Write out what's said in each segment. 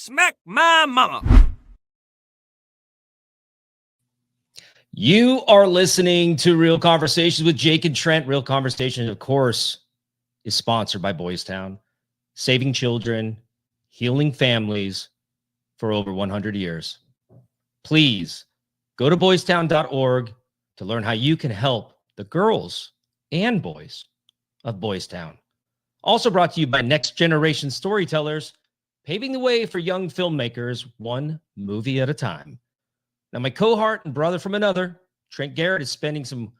Smack my mama. You are listening to Real Conversations with Jake and Trent. Real Conversations, of course, is sponsored by Boys Town, saving children, healing families for over 100 years. Please go to boystown.org to learn how you can help the girls and boys of Boys Town. Also brought to you by Next Generation Storytellers, paving the way for young filmmakers one movie at a time. Now, my cohort and brother from another, Trent Garrett, is spending some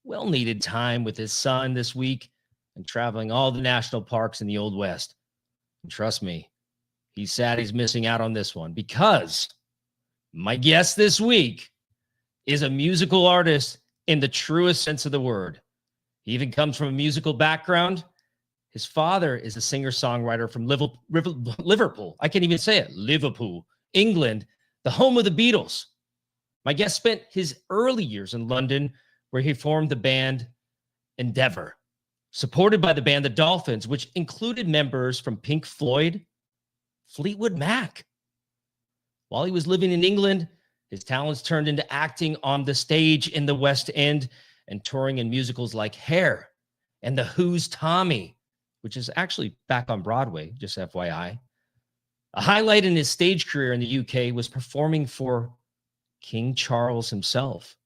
well-needed time with his son this week and traveling all the national parks in the Old West. And trust me, he's sad he's missing out on this one because my guest this week is a musical artist in the truest sense of the word. He even comes from a musical background. His father is a singer-songwriter from Liverpool. I can't even say it. Liverpool, England, the home of the Beatles. My guest spent his early years in London, where he formed the band Endeavour, supported by the band The Dolphins, which included members from Pink Floyd, Fleetwood Mac. While he was living in England, his talents turned into acting on the stage in the West End and touring in musicals like Hair and The Who's Tommy, which is actually back on Broadway, just FYI. A highlight in his stage career in the UK was performing for King Charles himself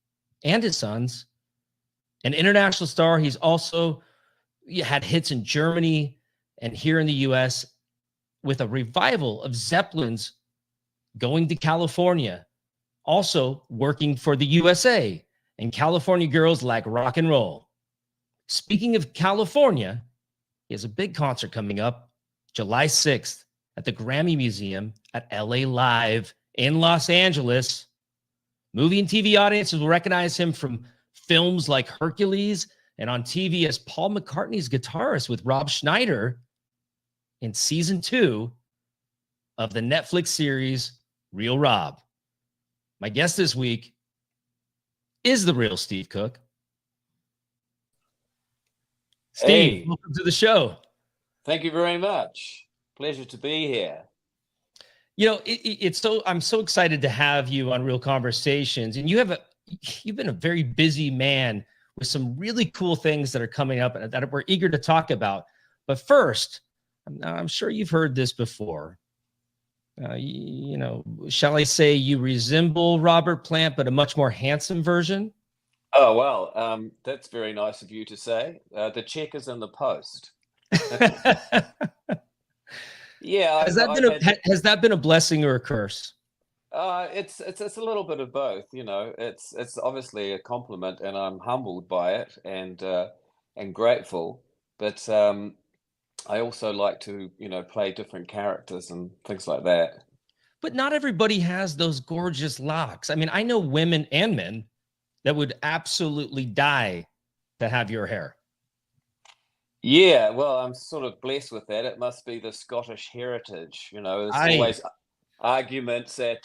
and his sons. An international star, he's also had hits in Germany and here in the US with a revival of Zeppelin's Going to California, also working for the USA, and California Girls Like Rock and Roll. Speaking of California, he has a big concert coming up July 6th at the Grammy Museum at LA Live in Los Angeles. Movie and TV audiences will recognize him from films like Hercules and on TV as Paul McCartney's guitarist with Rob Schneider in season 2 of the Netflix series Real Rob. My guest this week is the real Steve Cooke. Steve, welcome to the show. Thank you very much. Pleasure to be here. You know, I'm so excited to have you on Real Conversations, and you've been a very busy man with some really cool things that are coming up that we're eager to talk about. But first, I'm sure you've heard this before. Shall I say you resemble Robert Plant, but a much more handsome version? Oh, well, that's very nice of you to say. The check is in the post. Yeah. Has that been a blessing or a curse? It's a little bit of both, you know. It's obviously a compliment, and I'm humbled by it and grateful. But I also like to, play different characters and things like that. But not everybody has those gorgeous locks. I mean, I know women and men that would absolutely die to have your hair. Yeah, well, I'm sort of blessed with that. It must be the Scottish heritage. There's always arguments at,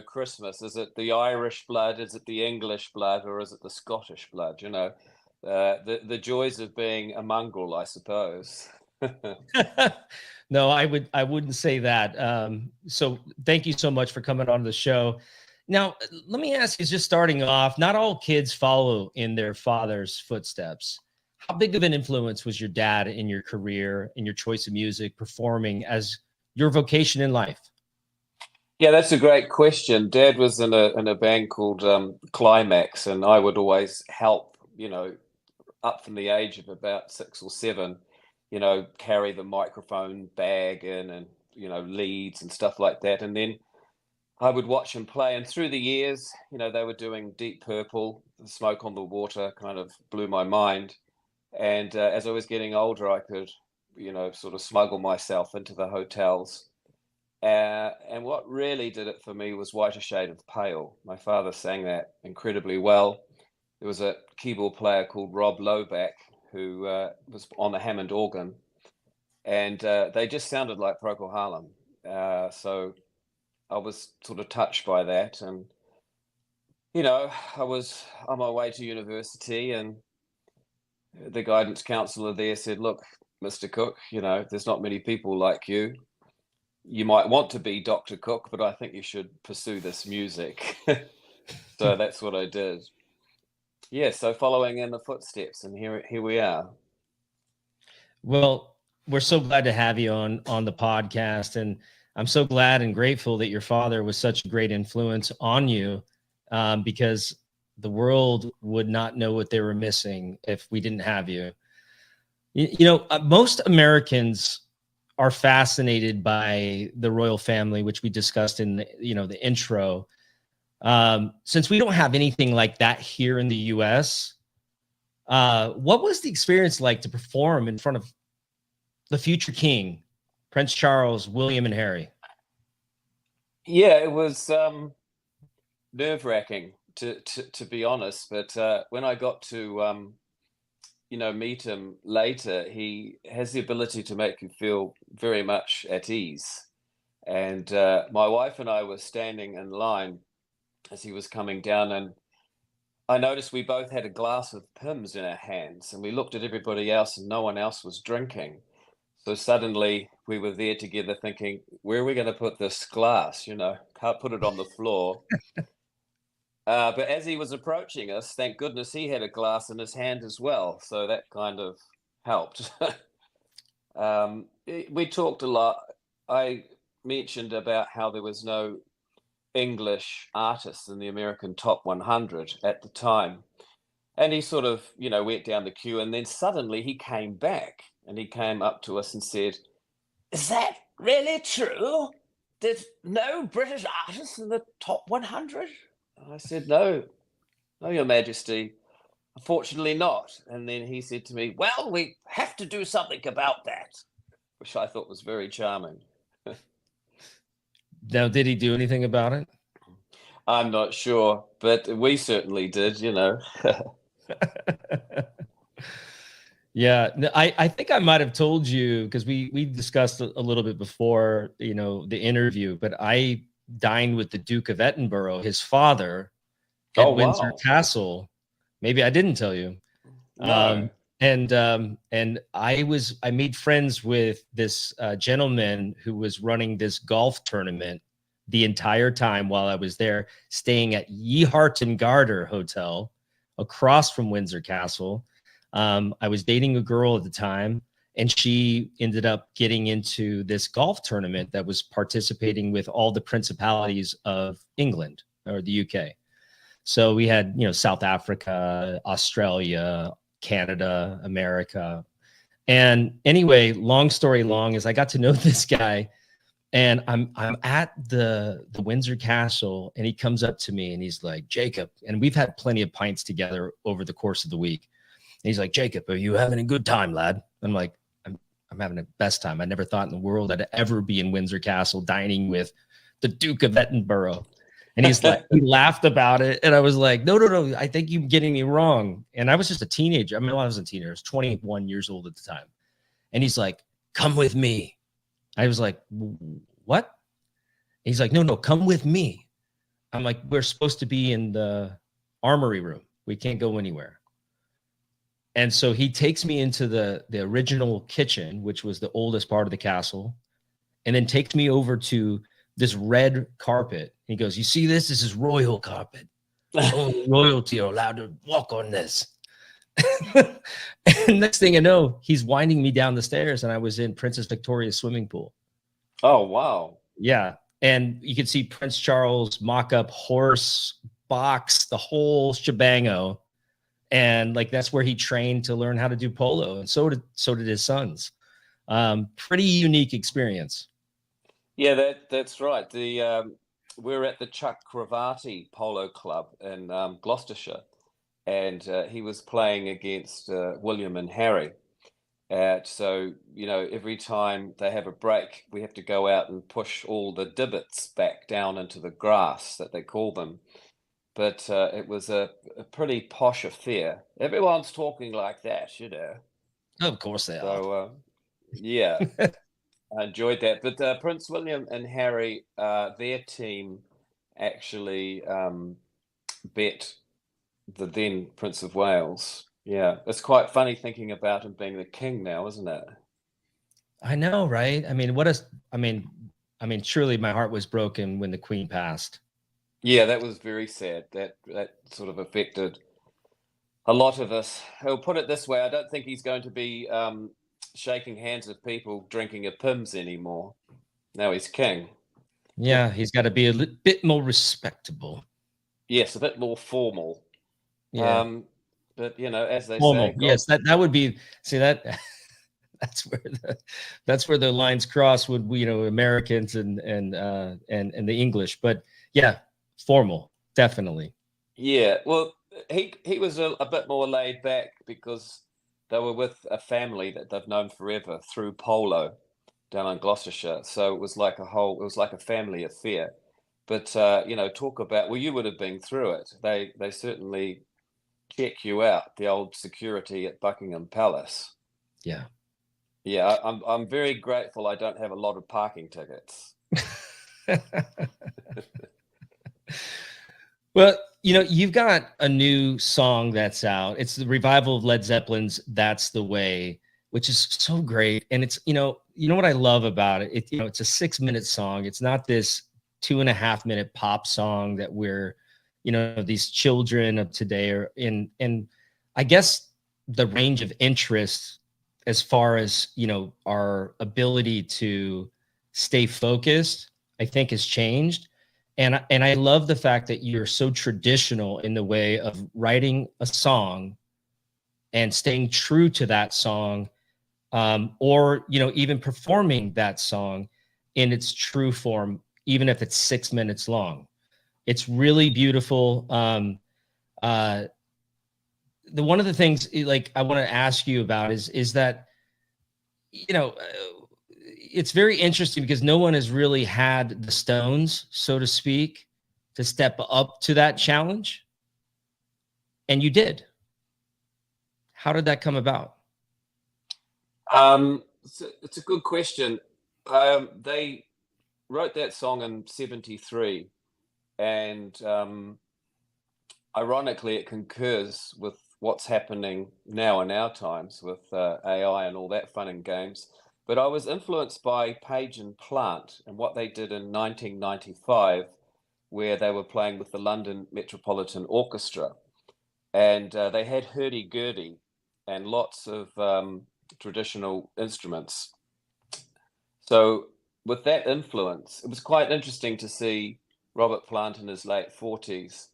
Christmas. Is it the Irish blood? Is it the English blood? Or is it the Scottish blood? The joys of being a mongrel, I suppose. No, I wouldn't say that. So thank you so much for coming on the show. Now, let me ask you, just starting off, not all kids follow in their father's footsteps. How big of an influence was your dad in your career, in your choice of music, performing as your vocation in life? Yeah, that's a great question. Dad was in a band called Climax, and I would always help, up from the age of about 6 or 7, carry the microphone bag in and, leads and stuff like that. And then I would watch him play. And through the years, they were doing Deep Purple, The Smoke on the Water kind of blew my mind. And as I was getting older, I could, sort of smuggle myself into the hotels. And what really did it for me was Whiter Shade of Pale. My father sang that incredibly well. There was a keyboard player called Rob Loback who was on the Hammond organ, and they just sounded like Procol Harum. So I was sort of touched by that, and I was on my way to university, and the guidance counselor there said, "Look, Mr. Cooke, there's not many people like you. you might want to be Dr. Cooke, but I think you should pursue this music. So that's what I did. Yeah, so following in the footsteps, and here we are. Well, we're so glad to have you on the podcast, and I'm so glad and grateful that your father was such a great influence on you, because the world would not know what they were missing if we didn't have you. Most Americans are fascinated by the royal family, which we discussed in the intro. Since we don't have anything like that here in the U.S., what was the experience like to perform in front of the future king, Prince Charles, William, and Harry? Yeah, it was nerve-wracking to be honest, but when I got to meet him later, he has the ability to make you feel very much at ease. And my wife and I were standing in line as he was coming down, and I noticed we both had a glass of Pimm's in our hands, and we looked at everybody else, and no one else was drinking. So suddenly we were there together thinking, where are we going to put this glass? Can't put it on the floor. But as he was approaching us, thank goodness he had a glass in his hand as well. So that kind of helped. We talked a lot. I mentioned about how there was no English artists in the American top 100 at the time. And he sort of, went down the queue, and then suddenly he came back and he came up to us and said, "Is that really true? There's no British artists in the top 100?" I said, "No, no, Your Majesty, unfortunately not." And then he said to me, "Well, we have to do something about that," which I thought was very charming. Now, did he do anything about it? I'm not sure, but we certainly did. Yeah, I think I might have told you, because we discussed a little bit before, the interview, but I dined with the Duke of Edinburgh, his father, at Oh, Windsor wow. Castle. Maybe I didn't tell you. No. And I made friends with this gentleman who was running this golf tournament the entire time while I was there, staying at Ye Hart and Garter Hotel across from Windsor Castle. I was dating a girl at the time, and she ended up getting into this golf tournament that was participating with all the principalities of England or the UK. So we had, South Africa, Australia, Canada, America. And anyway, long story long is I got to know this guy, and I'm at the Windsor Castle, and he comes up to me and he's like, "Jacob," and we've had plenty of pints together over the course of the week. And he's like, "Jacob, are you having a good time, lad?" I'm like, I'm having the best time. I never thought in the world I'd ever be in Windsor Castle dining with the Duke of Edinburgh. And he's like, he laughed about it. And I was like, no, I think you're getting me wrong. And I was just a teenager. I mean, I was a teenager. I was 21 years old at the time. And he's like, "Come with me." I was like, "What?" He's like, no, come with me. I'm like, "We're supposed to be in the armory room. We can't go anywhere." And so he takes me into the original kitchen, which was the oldest part of the castle, and then takes me over to this red carpet. He goes, "You see this? This is royal carpet. Only royalty are allowed to walk on this." And next thing I know, he's winding me down the stairs, and I was in Princess Victoria's swimming pool. Oh, wow. Yeah. And you could see Prince Charles mock-up horse, box, the whole shebango. And like, that's where he trained to learn how to do polo. And so did his sons. Pretty unique experience. Yeah, that's right. We're at the Chuck Cravati Polo Club in Gloucestershire, and he was playing against William and Harry. So, every time they have a break, we have to go out and push all the divots back down into the grass, that they call them. But it was a pretty posh affair. Everyone's talking like that. Of course they are. So, yeah, I enjoyed that. But Prince William and Harry, their team actually bet the then Prince of Wales. Yeah, it's quite funny thinking about him being the king now, isn't it? I know, right? I mean, I mean, truly, my heart was broken when the Queen passed. Yeah, that was very sad. That sort of affected a lot of us. I'll put it this way: I don't think he's going to be shaking hands with people drinking a Pimm's anymore. Now he's king. Yeah, he's got to be a bit more respectable. Yes, a bit more formal. Yeah, But as they formal. say, God. Yes, that would be. See that. That's where the lines cross with Americans and the English. But yeah, formal, definitely. Yeah, well, he was a bit more laid back because they were with a family that they've known forever through polo down in Gloucestershire. So it was like a family affair. But talk about, well, you would have been through it. They certainly check you out, the old security at Buckingham Palace. Yeah. Yeah, I'm very grateful I don't have a lot of parking tickets. Well, you've got a new song that's out. It's the revival of Led Zeppelin's "That's the Way," which is so great. And it's, what I love about it. It's a 6-minute song. It's not this 2.5-minute pop song that these children of today are in. And I guess the range of interest as far as, our ability to stay focused, I think has changed. And I love the fact that you're so traditional in the way of writing a song and staying true to that song, or even performing that song in its true form, even if it's 6 minutes long. It's really beautiful. One of the things like I want to ask you about is that it's very interesting because no one has really had the stones, so to speak, to step up to that challenge. And you did. How did that come about? It's a good question. They wrote that song in '73, and ironically, it concurs with what's happening now in our times with AI and all that fun and games. But I was influenced by Page and Plant and what they did in 1995, where they were playing with the London Metropolitan Orchestra. And they had hurdy-gurdy and lots of traditional instruments. So with that influence, it was quite interesting to see Robert Plant in his late 40s.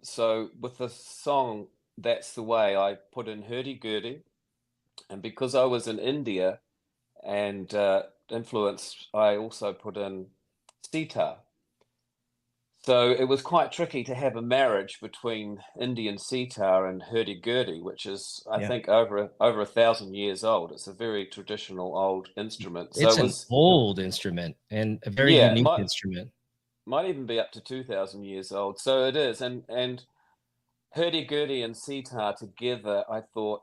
So with the song, That's the Way, I put in hurdy-gurdy. And because I was in India and influenced, I also put in sitar. So it was quite tricky to have a marriage between Indian sitar and hurdy-gurdy, which is, I think, over 1,000 years old. It's a very traditional old instrument. So It's an old instrument and a very unique instrument. Might even be up to 2,000 years old. So it is. And hurdy-gurdy and sitar together, I thought,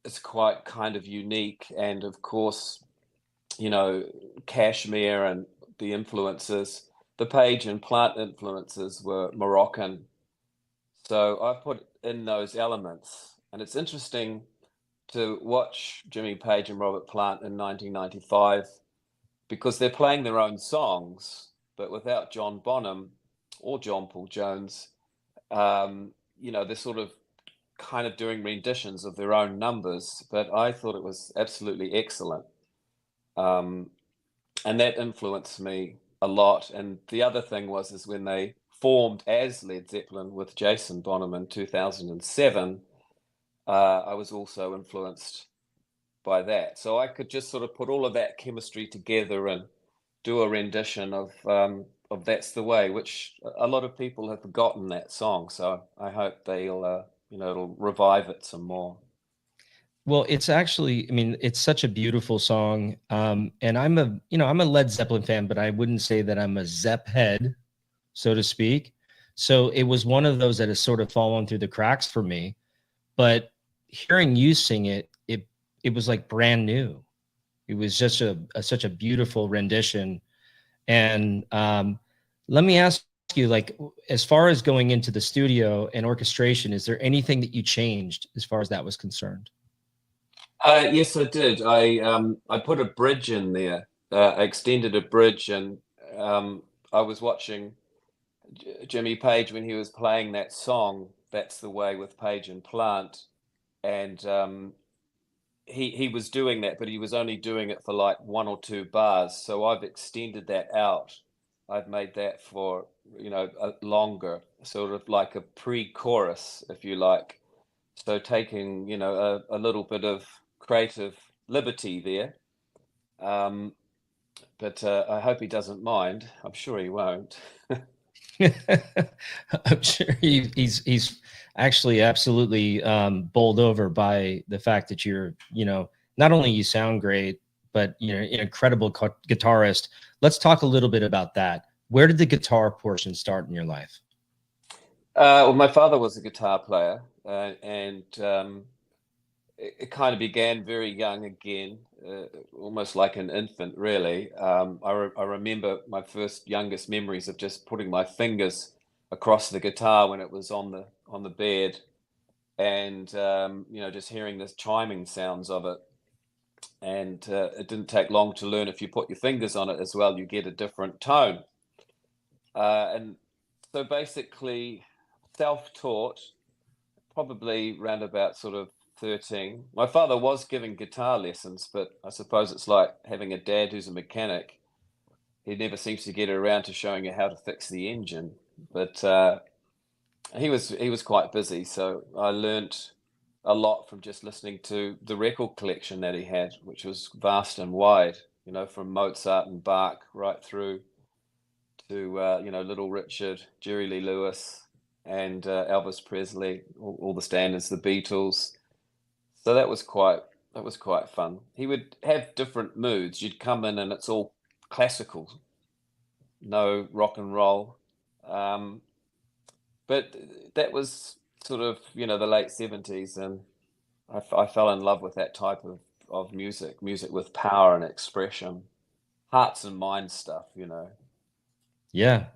is quite kind of unique. And of course, Kashmir and the influences, the Page and Plant influences were Moroccan. So I put in those elements. And it's interesting to watch Jimmy Page and Robert Plant in 1995 because they're playing their own songs, but without John Bonham or John Paul Jones. They're sort of kind of doing renditions of their own numbers, but I thought it was absolutely excellent. And that influenced me a lot. And the other thing is when they formed as Led Zeppelin with Jason Bonham in 2007, I was also influenced by that. So I could just sort of put all of that chemistry together and do a rendition of That's the Way, which a lot of people have forgotten that song. So I hope they'll, it'll revive it some more. Well, it's actually, it's such a beautiful song. And I'm a Led Zeppelin fan, but I wouldn't say that I'm a Zepp head, so to speak. So it was one of those that has sort of fallen through the cracks for me. But hearing you sing it, it was like brand new. It was just such a beautiful rendition. And let me ask you, like, as far as going into the studio and orchestration, is there anything that you changed as far as that was concerned? Yes, I did. I put a bridge in there I extended a bridge, and I was watching Jimmy Page when he was playing that song, "That's the Way" with Page and Plant, and he was doing that, but he was only doing it for like one or two bars. So I've extended that out. I've made that for longer, sort of like a pre-chorus, if you like. So taking a little bit of creative liberty there. Um, but I hope he doesn't mind. I'm sure he won't. I'm sure he's actually absolutely bowled over by the fact that you're, not only you sound great, but you're an incredible guitarist. Let's talk a little bit about that. Where did the guitar portion start in your life? Well, my father was a guitar player, and it kind of began very young again, almost like an infant, really. I remember my first youngest memories of just putting my fingers across the guitar when it was on the bed, and just hearing the chiming sounds of it. And it didn't take long to learn if you put your fingers on it as well, you get a different tone. And so basically, self-taught, probably round about sort of 13. My father was giving guitar lessons, but I suppose it's like having a dad who's a mechanic. He never seems to get around to showing you how to fix the engine. But he was quite busy, so I learnt a lot from just listening to the record collection that he had, which was vast and wide. From Mozart and Bach right through to Little Richard, Jerry Lee Lewis, and Elvis Presley, all the standards, the Beatles. So that was quite fun. He would have different moods. You'd come in and it's all classical, no rock and roll. Um, but that was sort of the late 70s, and I fell in love with that type of music with power and expression, hearts and minds stuff. Yeah.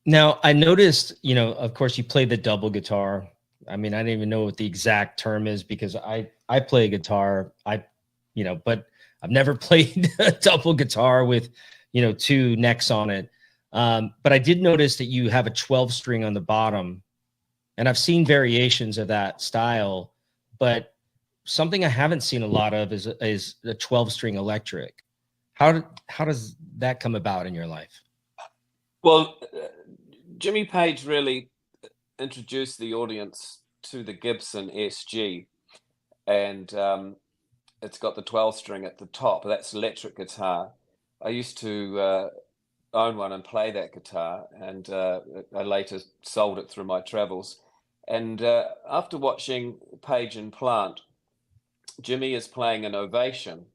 Now I noticed, of course you play the double guitar. I mean, I don't even know what the exact term is because I play guitar. But I've never played a double guitar with, two necks on it. But I did notice that you have a 12 string on the bottom, and I've seen variations of that style, but something I haven't seen a lot of is a 12 string electric. How does that come about in your life? Well, Jimmy Page really introduced the audience to the Gibson SG, and it's got the 12 string at the top. That's electric guitar. I used to own one and play that guitar, and I later sold it through my travels. And after watching Page and Plant, Jimmy is playing an Ovation,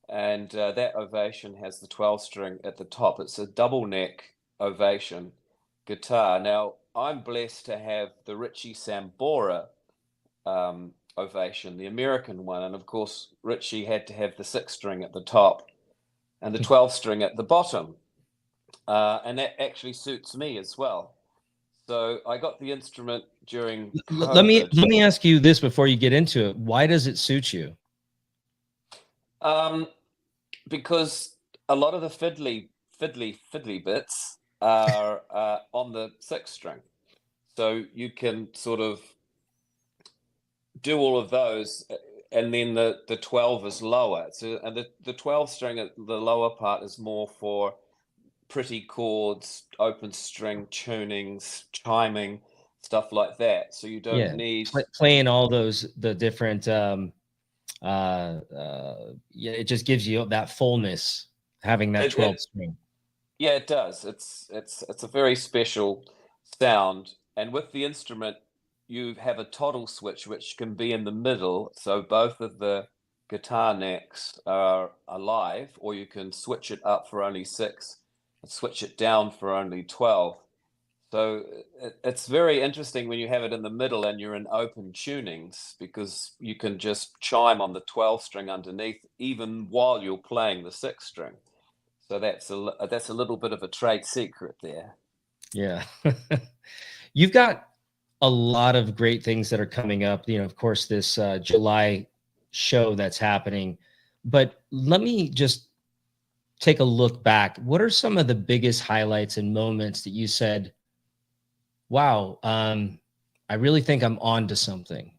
and that Ovation has the 12 string at the top. It's a double neck Ovation guitar. Now, I'm blessed to have the Richie Sambora Ovation, the American one, and of course Richie had to have the 6 string at the top and the 12 string at the bottom, and that actually suits me as well. So I got the instrument during Let me ask you this before you get into it. Why does it suit you? Because a lot of the fiddly bits are on the 6 string, so you can sort of do all of those, and then the 12 is lower. So, and the 12 string at the lower part is more for pretty chords, open string tunings, chiming, stuff like that. So you don't need playing all the different it just gives you that fullness having that 12 string. Yeah, it does. It's a very special sound, and with the instrument you have a toggle switch which can be in the middle, so both of the guitar necks are alive, or you can switch it up for only 6 and switch it down for only 12. So it's very interesting when you have it in the middle and you're in open tunings, because you can just chime on the 12 string underneath even while you're playing the 6 string. So that's a little bit of a trade secret there. Yeah. You've got a lot of great things that are coming up. Of course, this July show that's happening. But let me just take a look back. What are some of the biggest highlights and moments that you said, wow, I really think I'm on to something?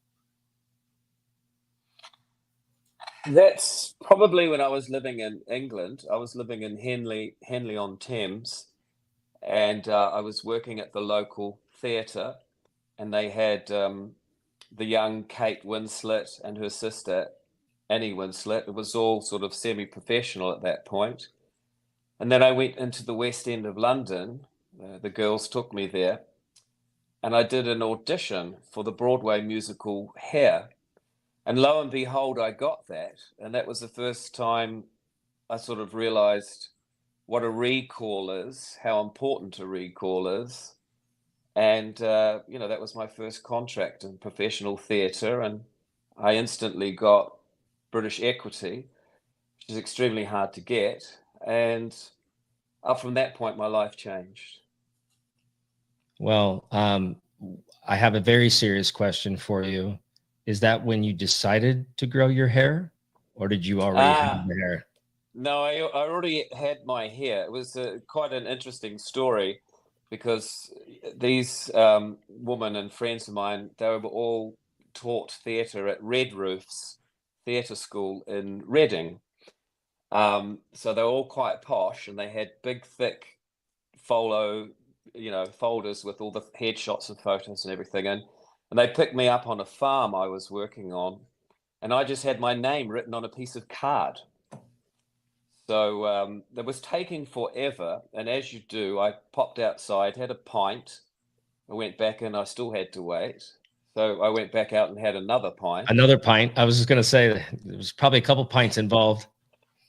That's probably when I was living in England. I was living in Henley-on-Thames, and I was working at the local theatre, and they had the young Kate Winslet and her sister Annie Winslet. It was all sort of semi-professional at that point. And then I went into the West End of London. The girls took me there, and I did an audition for the Broadway musical Hair. And lo and behold, I got that. And that was the first time I sort of realized what a recall is, how important a recall is. And, that was my first contract in professional theatre. And I instantly got British equity, which is extremely hard to get. And up from that point, my life changed. Well, I have a very serious question for you. Is that when you decided to grow your hair, or did you already have Ah, the hair? no, I already had my hair. It was quite an interesting story because these women and friends of mine, they were all taught theatre at Red Roof's theatre school in Reading. So they were all quite posh, and they had big, thick folders with all the headshots and photos and everything in. And they picked me up on a farm I was working on, and I just had my name written on a piece of card. So that was taking forever. And as you do, I popped outside, had a pint. I went back in, I still had to wait. So I went back out and had another pint. Another pint. I was just going to say that there was probably a couple pints involved.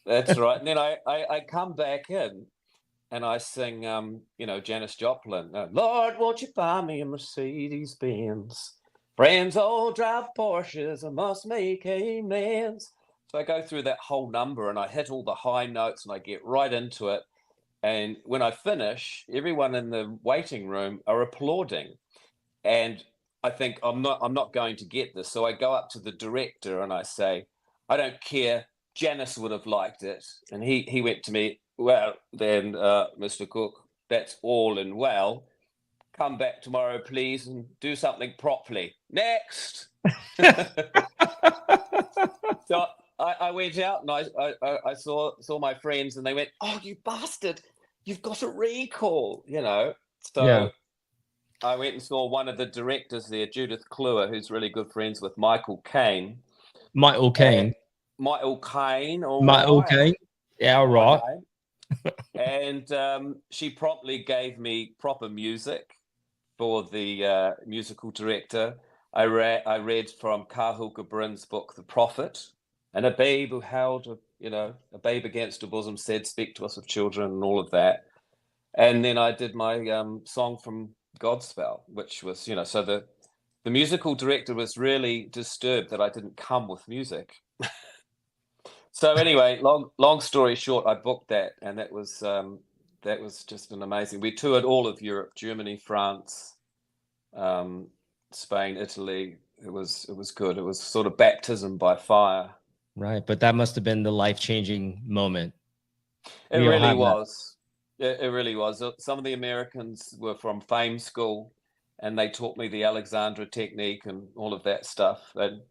That's right. And then I come back in and I sing, Janis Joplin. Lord, won't you buy me a Mercedes Benz? Friends all drive Porsches, I must make amends. So I go through that whole number and I hit all the high notes and I get right into it. And when I finish, everyone in the waiting room are applauding. And I think I'm not going to get this. So I go up to the director and I say, I don't care. Janice would have liked it. And he went to me, well, then, Mr. Cooke, that's all and well. Come back tomorrow, please, and do something properly. Next. So I went out and I saw my friends and they went, oh, you bastard, you've got a recall, So Yeah. I went and saw one of the directors there, Judith Kluwer, who's really good friends with Michael Caine. Michael Caine. Michael Caine, all Michael right. Caine. Yeah, all right. And she promptly gave me proper music for the musical director. I read from Cahill Gibran's book, The Prophet, and a babe who held, a babe against her bosom said, speak to us of children, and all of that. And then I did my song from Godspell, which was, so the musical director was really disturbed that I didn't come with music. So anyway, long story short, I booked that, and that was just an amazing. We toured all of Europe, Germany, France, Spain, Italy. It was good. It was sort of baptism by fire. Right. But that must have been the life-changing moment. It really was. It really was. Some of the Americans were from Fame School, and they taught me the Alexandra technique and all of that stuff. And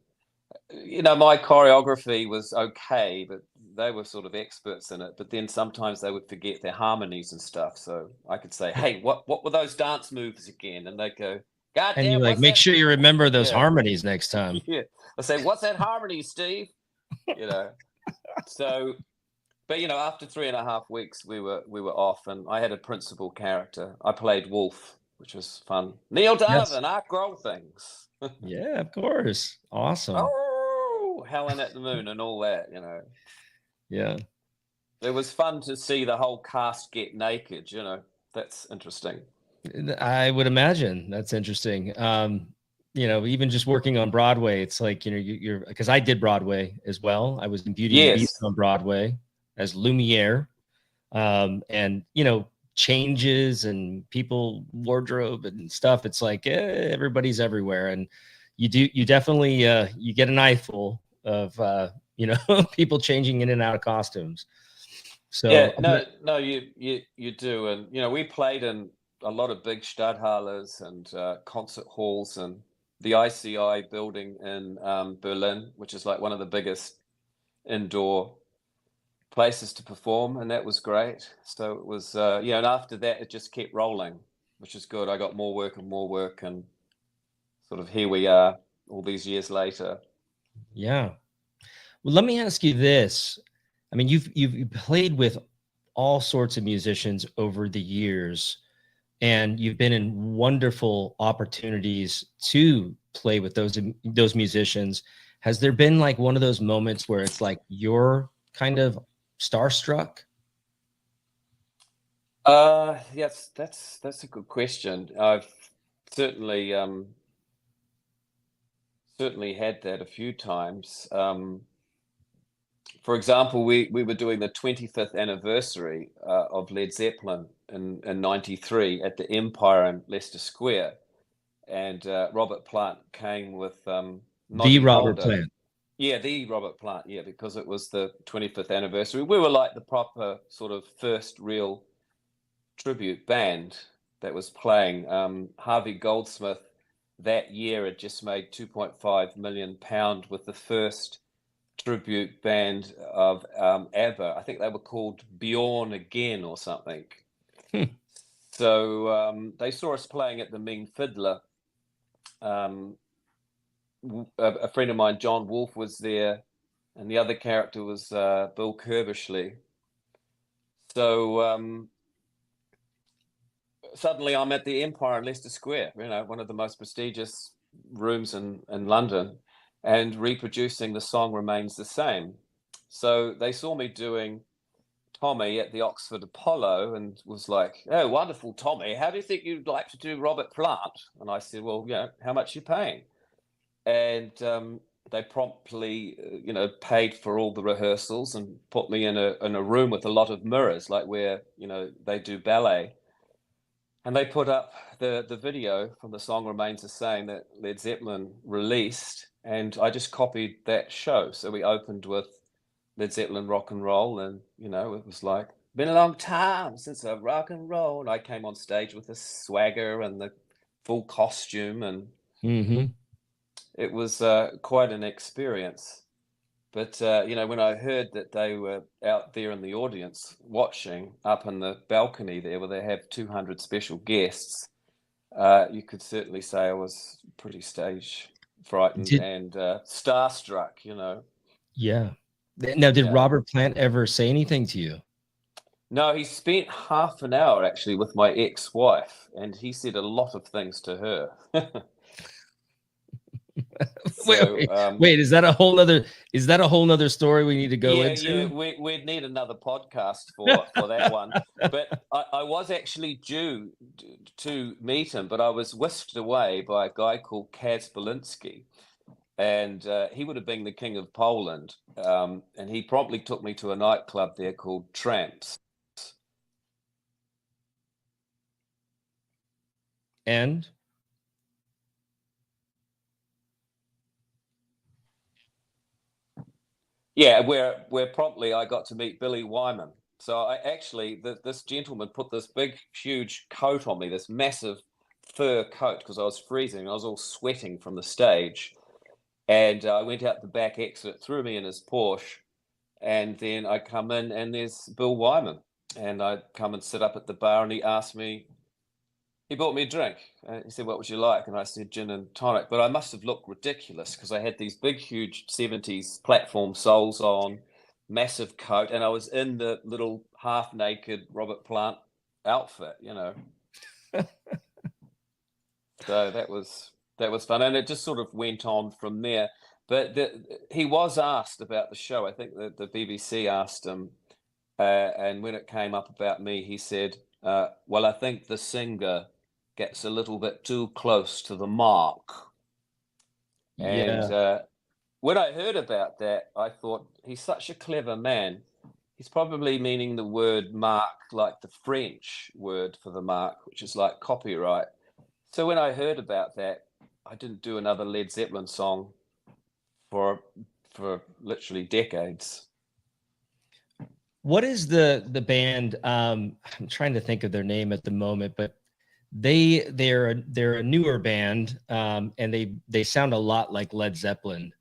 my choreography was okay, but they were sort of experts in it. But then sometimes they would forget their harmonies and stuff. So I could say, hey, what were those dance moves again? And they'd go, God damn, and you're like, make sure you remember those harmonies next time. Yeah. I say, what's that harmony, Steve? So, but after 3.5 weeks, we were off, and I had a principal character. I played Wolf, which was fun. Neil Donovan, I grow things. Yeah, of course. Awesome. Oh, Helen at the Moon and all that, Yeah. It was fun to see the whole cast get naked, That's interesting. I would imagine that's interesting. Even just working on Broadway, it's like, you're because I did Broadway as well. I was in Beauty and the Beast on Broadway as Lumiere. And changes and people wardrobe and stuff. It's like everybody's everywhere, and you definitely you get an eyeful of you know, people changing in and out of costumes. So Yeah, no, you do, and you know, we played in a lot of big Stadthalles and concert halls, and the ICI building in Berlin, which is like one of the biggest indoor places to perform, and that was great. So it was, yeah, and after that, it just kept rolling, which is good. I got more work, and sort of here we are, all these years later. yeah. Well, let me ask you this. I mean, you've played with all sorts of musicians over the years, and you've been in wonderful opportunities to play with those musicians. Has there been like one of those moments where it's like you're kind of starstruck? Yes, that's a good question. I've certainly certainly had that a few times. For example, we were doing the 25th anniversary of Led Zeppelin in '93 at the Empire in Leicester Square, and Robert Plant came with The Noddy Robert Holder. Plant. Yeah, the Robert Plant. Yeah, because it was the 25th anniversary. We were like the proper sort of first real tribute band that was playing. Harvey Goldsmith that year had just made £2.5 million with the first tribute band of ABBA. I think they were called Bjorn Again or something. So they saw us playing at the Mean Fiddler. A friend of mine, John Wolfe, was there, and the other character was Bill Curbishley. So suddenly I'm at the Empire in Leicester Square, you know, one of the most prestigious rooms in London, and reproducing the song Remains the Same. So they saw me doing Tommy at the Oxford Apollo and was like, "Oh, wonderful, Tommy. How do you think you'd like to do Robert Plant?" And I said, "Well, you know, how much are you paying?" And they promptly, you know, paid for all the rehearsals and put me in a room with a lot of mirrors, like where, you know, they do ballet. And they put up the video from the song Remains the Same that Led Zeppelin released, and I just copied that show. So we opened with Led Zeppelin Rock and Roll, and you know, it was like, been a long time since I rock and roll. And I came on stage with the swagger and the full costume, and it was quite an experience. But you know, when I heard that they were out there in the audience watching up in the balcony there, where they have 200 special guests, you could certainly say I was pretty stage frightened Did and starstruck. You know. Yeah. Now, did Yeah. Robert Plant ever say anything to you? No, he spent half an hour actually with my ex-wife, and he said a lot of things to her. Wait, So, wait, is that a whole nother story we need to go yeah, into? we'd need another podcast for that one. But I was actually due to meet him, but I was whisked away by a guy called Kaz Belinsky, and he would have been the king of Poland, and he promptly took me to a nightclub there called Tramps. And Yeah, where promptly I got to meet Billy Wyman. So I actually, this gentleman put this big, huge coat on me, this massive fur coat, because I was freezing. I was all sweating from the stage, and I went out the back exit, threw me in his Porsche, and then I come in, and there's Bill Wyman, and I come and sit up at the bar, and he asked me, he bought me a drink. He said, "What would you like?" And I said, "Gin and tonic." But I must have looked ridiculous because I had these big, huge 70s platform soles on, massive coat, and I was in the little half naked Robert Plant outfit, you know. So that was fun. And it just sort of went on from there. But he was asked about the show. I think the BBC asked him, and when it came up about me, he said, "Well, I think the singer gets a little bit too close to the mark." And yeah, when I heard about that, I thought, he's such a clever man. He's probably meaning the word mark, like the French word for the mark, which is like copyright. So when I heard about that, I didn't do another Led Zeppelin song for for literally decades. What is the band? I'm trying to think of their name at the moment, but they're a newer band, and they sound a lot like Led Zeppelin.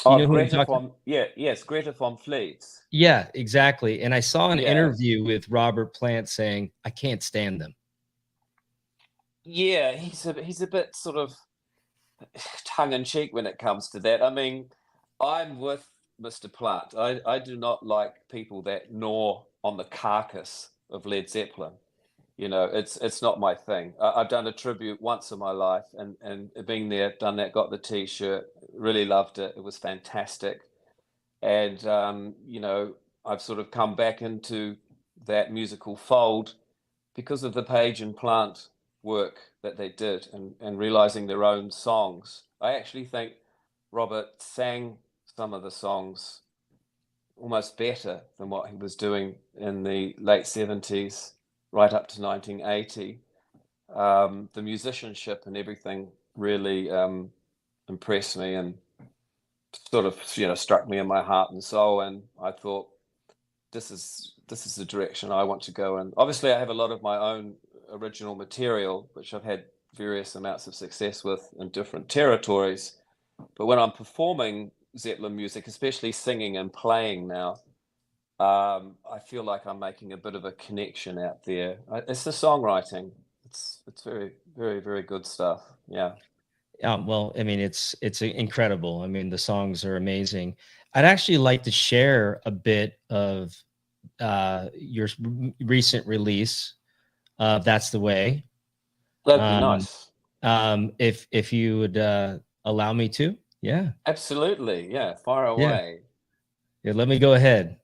You know who I'm Greta talking? yes, Greta von Fleet. Yeah, exactly. And I saw an Yeah. interview with Robert Plant saying, "I can't stand them." Yeah, he's a bit sort of tongue in cheek when it comes to that. I mean, I'm with Mr. Plant. I do not like people that gnaw on the carcass of Led Zeppelin. You know, it's not my thing. I've done a tribute once in my life, and being there, done that, got the T-shirt, really loved it. It was fantastic, and you know, I've sort of come back into that musical fold because of the Page and Plant work that they did, and realizing their own songs. I actually think Robert sang some of the songs almost better than what he was doing in the late 70s, right up to 1980. The musicianship and everything really impressed me and sort of, you know, struck me in my heart and soul. And I thought, this is the direction I want to go in. Obviously, I have a lot of my own original material, which I've had various amounts of success with in different territories. But when I'm performing Zeppelin music, especially singing and playing now, I feel like I'm making a bit of a connection out there. It's the songwriting. It's very, very, very good stuff. Yeah. Well, I mean, it's incredible. I mean, the songs are amazing. I'd actually like to share a bit of your recent release of "That's the Way." That'd be nice. If you would allow me to, yeah, Absolutely. Yeah. Far away. yeah. Let me go ahead.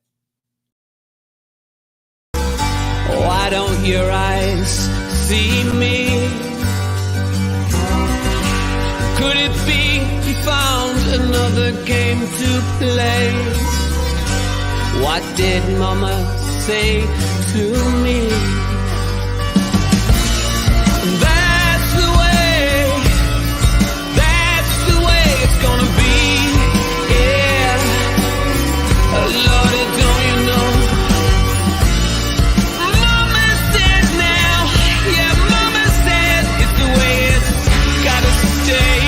Why don't your eyes see me? Could it be you found another game to play? What did Mama say to me? That's the way it's gonna be. Yeah, Lord, don't you know? Mama says now, yeah, Mama says it's the way it's gotta stay.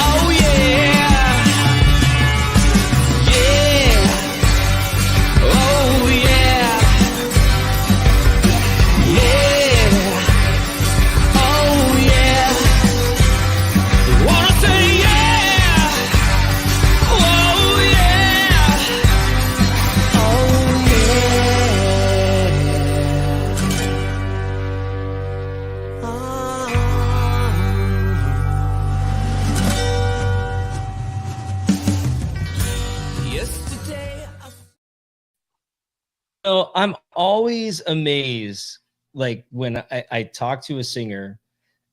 Oh yeah, yeah, oh yeah, yeah, oh yeah. Wanna say yeah, oh yeah, oh yeah. Yesterday So I'm always amazed, like when I talk to a singer,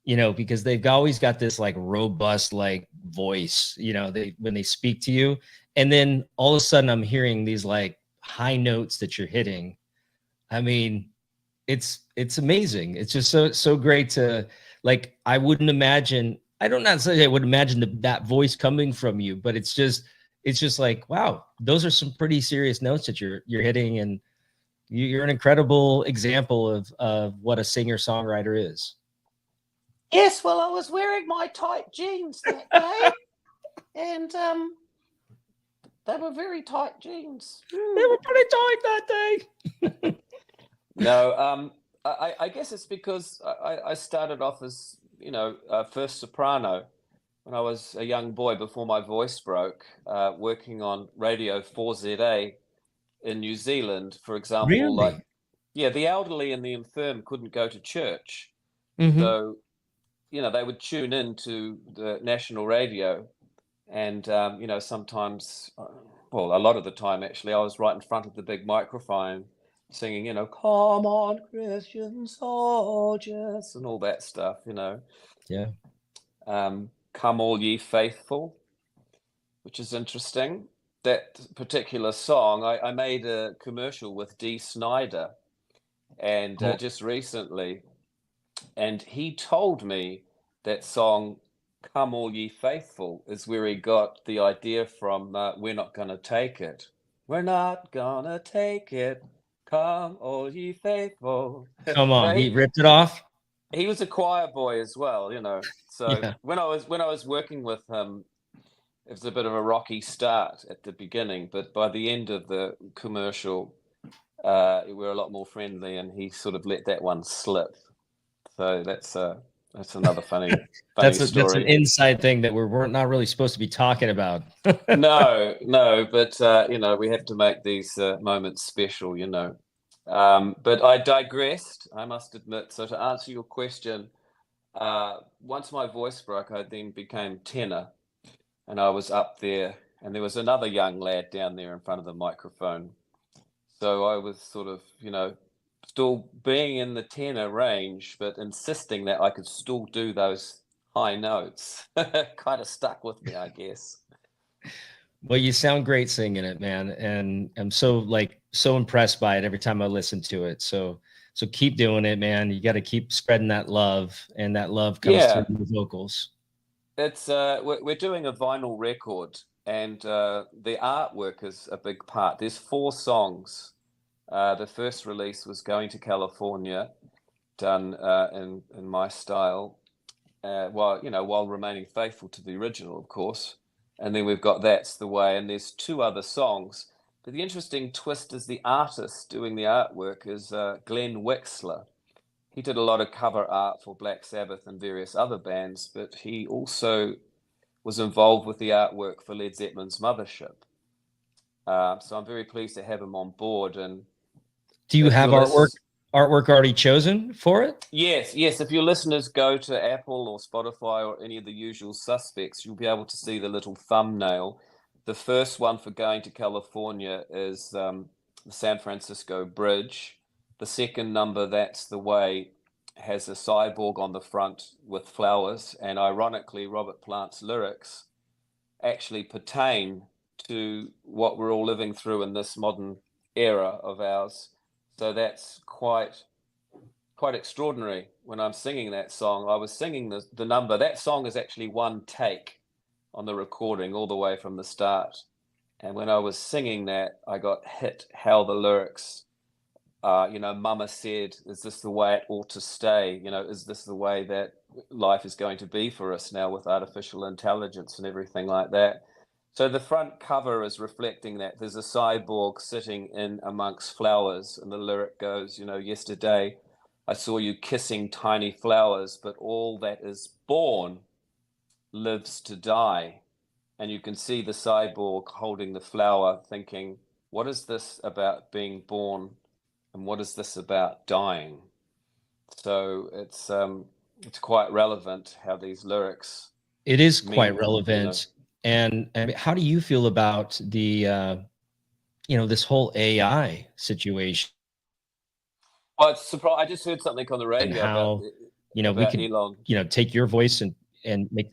you know, because they've always got this like robust like voice, you know, when they speak to you, and then all of a sudden I'm hearing these like high notes that you're hitting. I mean, it's amazing. It's just so great to, like, I wouldn't imagine. I don't not say I would imagine that voice coming from you, but it's just like, wow, those are some pretty serious notes that you're hitting, and you're an incredible example of what a singer songwriter is. Yes, well, I was wearing my tight jeans that day, and they were very tight jeans. They were pretty tight that day. No, I guess it's because I started off as, you know, first soprano when I was a young boy before my voice broke, working on Radio 4ZA in New Zealand, for example. Really? Like, yeah, the elderly and the infirm couldn't go to church. Mhm. So, you know, they would tune in to the national radio. And, you know, sometimes, well, a lot of the time, actually, I was right in front of the big microphone singing, you know, "Come on, Christian soldiers," and all that stuff, you know. Yeah. "Come all ye faithful," which is interesting. That particular song, I made a commercial with Dee Snider, and Cool. just recently, and he told me that song Come All Ye Faithful is where he got the idea from. We're not gonna take it. We're not gonna take it. Come All Ye Faithful. Come You know, on, he ripped it off. he was a choir boy as well, So Yeah. when I was working with him, it was a bit of a rocky start at the beginning, but by the end of the commercial, we were a lot more friendly, and he sort of let that one slip. So that's another funny That's an story. inside thing that we're not really supposed to be talking about. No, but we have to make these moments special, But I digressed, I must admit. So to answer your question, once my voice broke, I then became tenor, and I was up there, and there was another young lad down there in front of the microphone. So I was sort of, still being in the tenor range, but insisting that I could still do those high notes. Kind of stuck with me, I guess. Well, you sound great singing it, man, and I'm so impressed by it every time I listen to it. So keep doing it, man. You got to keep spreading that love, and that love comes through Yeah, the vocals. it's we're doing a vinyl record, and the artwork is a big part. There's 4 songs. The first release was Going to California, done in my style, while remaining faithful to the original, of course. And then we've got That's the Way, and there's 2 other songs. But the interesting twist is the artist doing the artwork is Glenn Wexler. He did a lot of cover art for Black Sabbath and various other bands, but he also was involved with the artwork for Led Zeppelin's Mothership. So I'm very pleased to have him on board. And Do you if have your artwork list, already chosen for it? yes, if your listeners go to Apple or Spotify or any of the usual suspects, you'll be able to see the little thumbnail. The first one for Going to California is the San Francisco Bridge. The second number, That's the Way, has a cyborg on the front with flowers. And ironically, Robert Plant's lyrics actually pertain to what we're all living through in this modern era of ours. So that's quite extraordinary. When I'm singing that song, I was singing the number. That song is actually one take on the recording all the way from the start. And when I was singing that, I got hit how the lyrics, Mama said, is this the way it ought to stay? Is this the way that life is going to be for us now with artificial intelligence and everything like that? So the front cover is reflecting that. There's a cyborg sitting in amongst flowers, and the lyric goes, yesterday I saw you kissing tiny flowers, but all that is born lives to die. And you can see the cyborg holding the flower thinking, what is this about being born? And what is this about dying? So it's quite relevant how these lyrics It is quite mean, relevant. And I mean, how do you feel about the this whole AI situation, Well, it's surprised. I just heard something on the and radio how we about could Elon. take your voice and make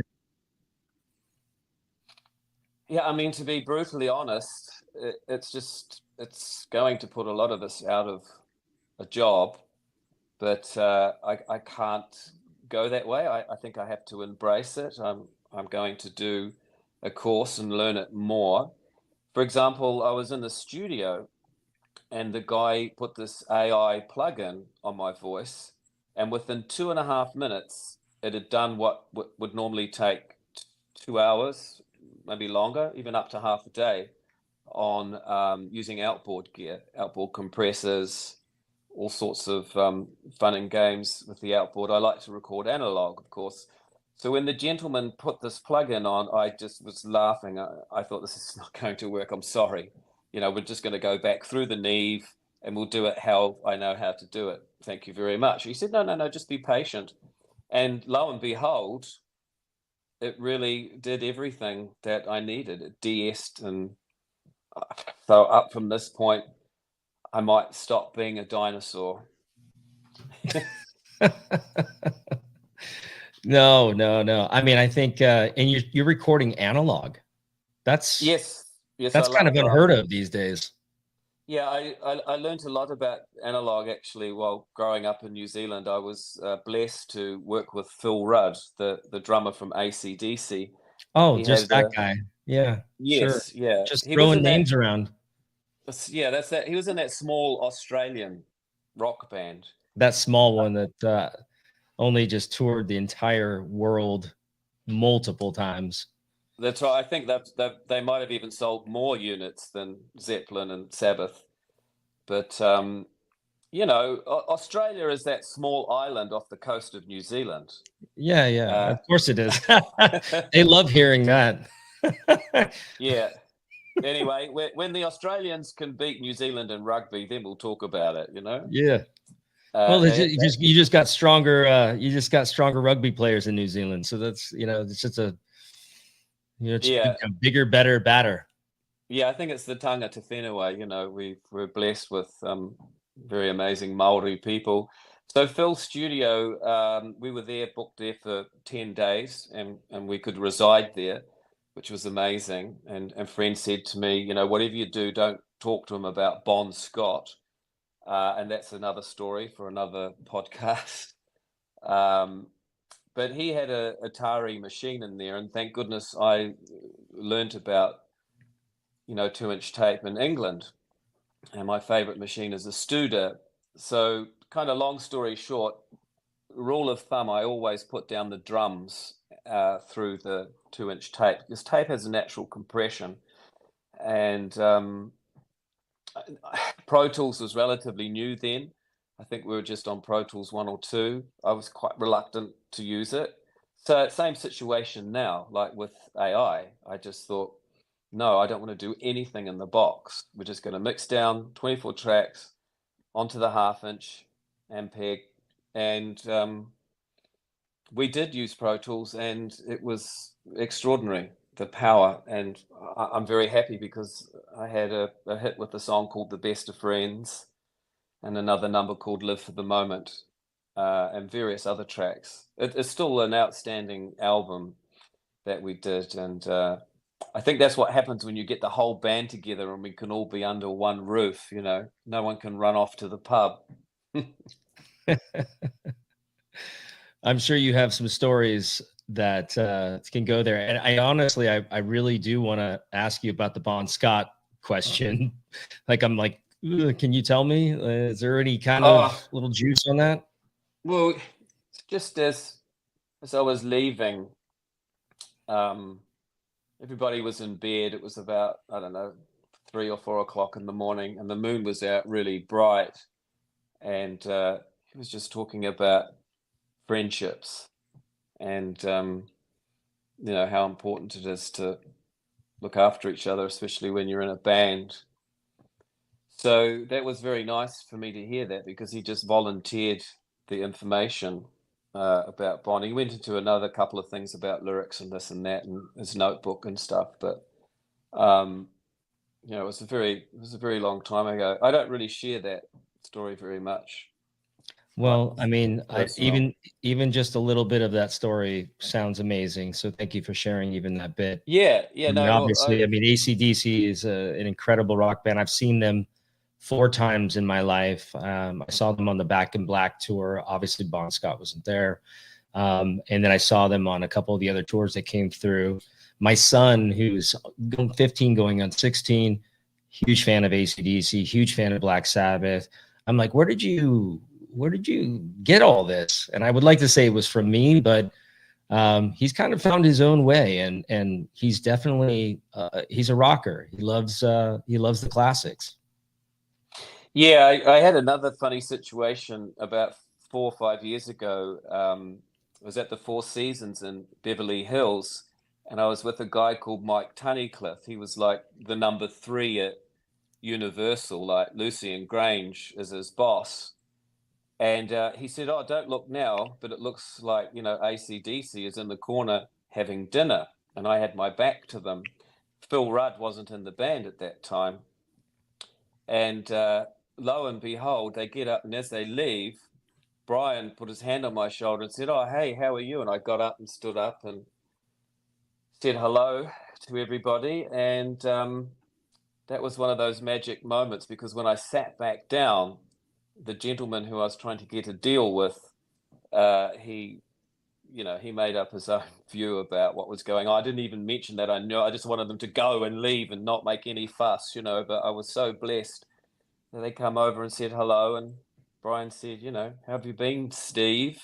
Yeah, I mean, to be brutally honest, it's going to put a lot of us out of a job, but I can't go that way. I think I have to embrace it. I'm going to do a course and learn it more. For example, I was in the studio, and the guy put this AI plugin on my voice, and within 2.5 minutes, it had done what would normally take 2 hours, maybe longer, even up to half a day, on using outboard gear, outboard compressors, all sorts of fun and games with the outboard. I like to record analog, of course. So when the gentleman put this plug-in on, I just was laughing. I thought, this is not going to work. I'm sorry. We're just going to go back through the Neve, and we'll do it how I know how to do it. Thank you very much. He said, no, just be patient. And lo and behold, it really did everything that I needed. It de-essed, and so up from this point, I might stop being a dinosaur. No. I mean, I think, and you're recording analog. Yes, That's I kind of love. unheard of these days. Yeah, I learned a lot about analog actually while growing up in New Zealand. I was blessed to work with Phil Rudd, the drummer from AC/DC. Oh, He just had that guy. Yeah, sure. yes, yeah. Just He was throwing in that names around. yeah, that's that. He was in that small Australian rock band. That small one that only just toured the entire world multiple times. That's right. I think that they might have even sold more units than Zeppelin and Sabbath. But Australia is that small island off the coast of New Zealand. Yeah, yeah. Uh, Of course it is. They love hearing that. yeah. Anyway, when the Australians can beat New Zealand in rugby, then we'll talk about it. Yeah. Well, They had, you just got stronger. You just got stronger rugby players in New Zealand. So that's it's just it's yeah, bigger, better, badder. yeah. I think it's the tanga te whenua. We're blessed with very amazing Maori people. So Phil's studio, we were booked there for 10 days, and we could reside there, which was amazing. And a friend said to me, whatever you do, don't talk to him about Bon Scott. And that's another story for another podcast. But he had a Atari machine in there, and thank goodness I learnt about 2-inch tape in England. And my favorite machine is a Studer. So, kind of long story short, rule of thumb, I always put down the drums through the 2-inch tape, because tape has a natural compression. And Pro Tools was relatively new then. I think we were just on Pro Tools 1 or 2. I was quite reluctant to use it. So same situation now, like with AI. I just thought, no, I don't want to do anything in the box. We're just going to mix down 24 tracks onto the 1/2-inch Ampeg. And we did use Pro Tools, and it was extraordinary, the power. And I'm very happy because I had a hit with a song called The Best of Friends, and another number called Live for the Moment, and various other tracks. It's still an outstanding album that we did. And I think that's what happens when you get the whole band together and we can all be under one roof. No one can run off to the pub. I'm sure you have some stories that can go there. And I honestly, I really do want to ask you about the Bon Scott question. I'm like, can you tell me? Is there any kind of little juice on that? Well, just as I was leaving, everybody was in bed. It was about, I don't know, 3 or 4 o'clock in the morning, and the moon was out really bright. And he was just talking about friendships and how important it is to look after each other, especially when you're in a band. So that was very nice for me to hear that, because he just volunteered the information about Bon. He went into another couple of things about lyrics and this and that and his notebook and stuff, but it was a very long time ago. I don't really share that story very much. Well, I mean, Personal. even just a little bit of that story sounds amazing. So thank you for sharing even that bit. Yeah, I mean, no, well, obviously, I mean, AC/DC is an incredible rock band. I've seen them 4 times in my life. I saw them on the Back in Black tour. Obviously, Bon Scott wasn't there. And then I saw them on a couple of the other tours that came through. My son, who's 15 going on 16, huge fan of AC/DC, huge fan of Black Sabbath. I'm like, where did you get all this? And I would like to say it was from me, but he's kind of found his own way, and he's definitely he's a rocker. He loves the classics. Yeah, I had another funny situation about 4 or 5 years ago. I was at the Four Seasons in Beverly Hills, and I was with a guy called Mike Tunnicliffe. He was like the number 3 at Universal, like Lucian Grange is his boss. And he said, "Oh, don't look now, but it looks like, AC/DC is in the corner having dinner." And I had my back to them. Phil Rudd wasn't in the band at that time. And lo and behold, they get up, and as they leave, Brian put his hand on my shoulder and said, "Oh, hey, how are you?" And I got up and stood up and said hello to everybody. And that was one of those magic moments, because when I sat back down, the gentleman who I was trying to get a deal with, he, he made up his own view about what was going on. I didn't even mention that I knew. I just wanted them to go and leave and not make any fuss, but I was so blessed that they come over and said hello. And Brian said, how have you been, Steve?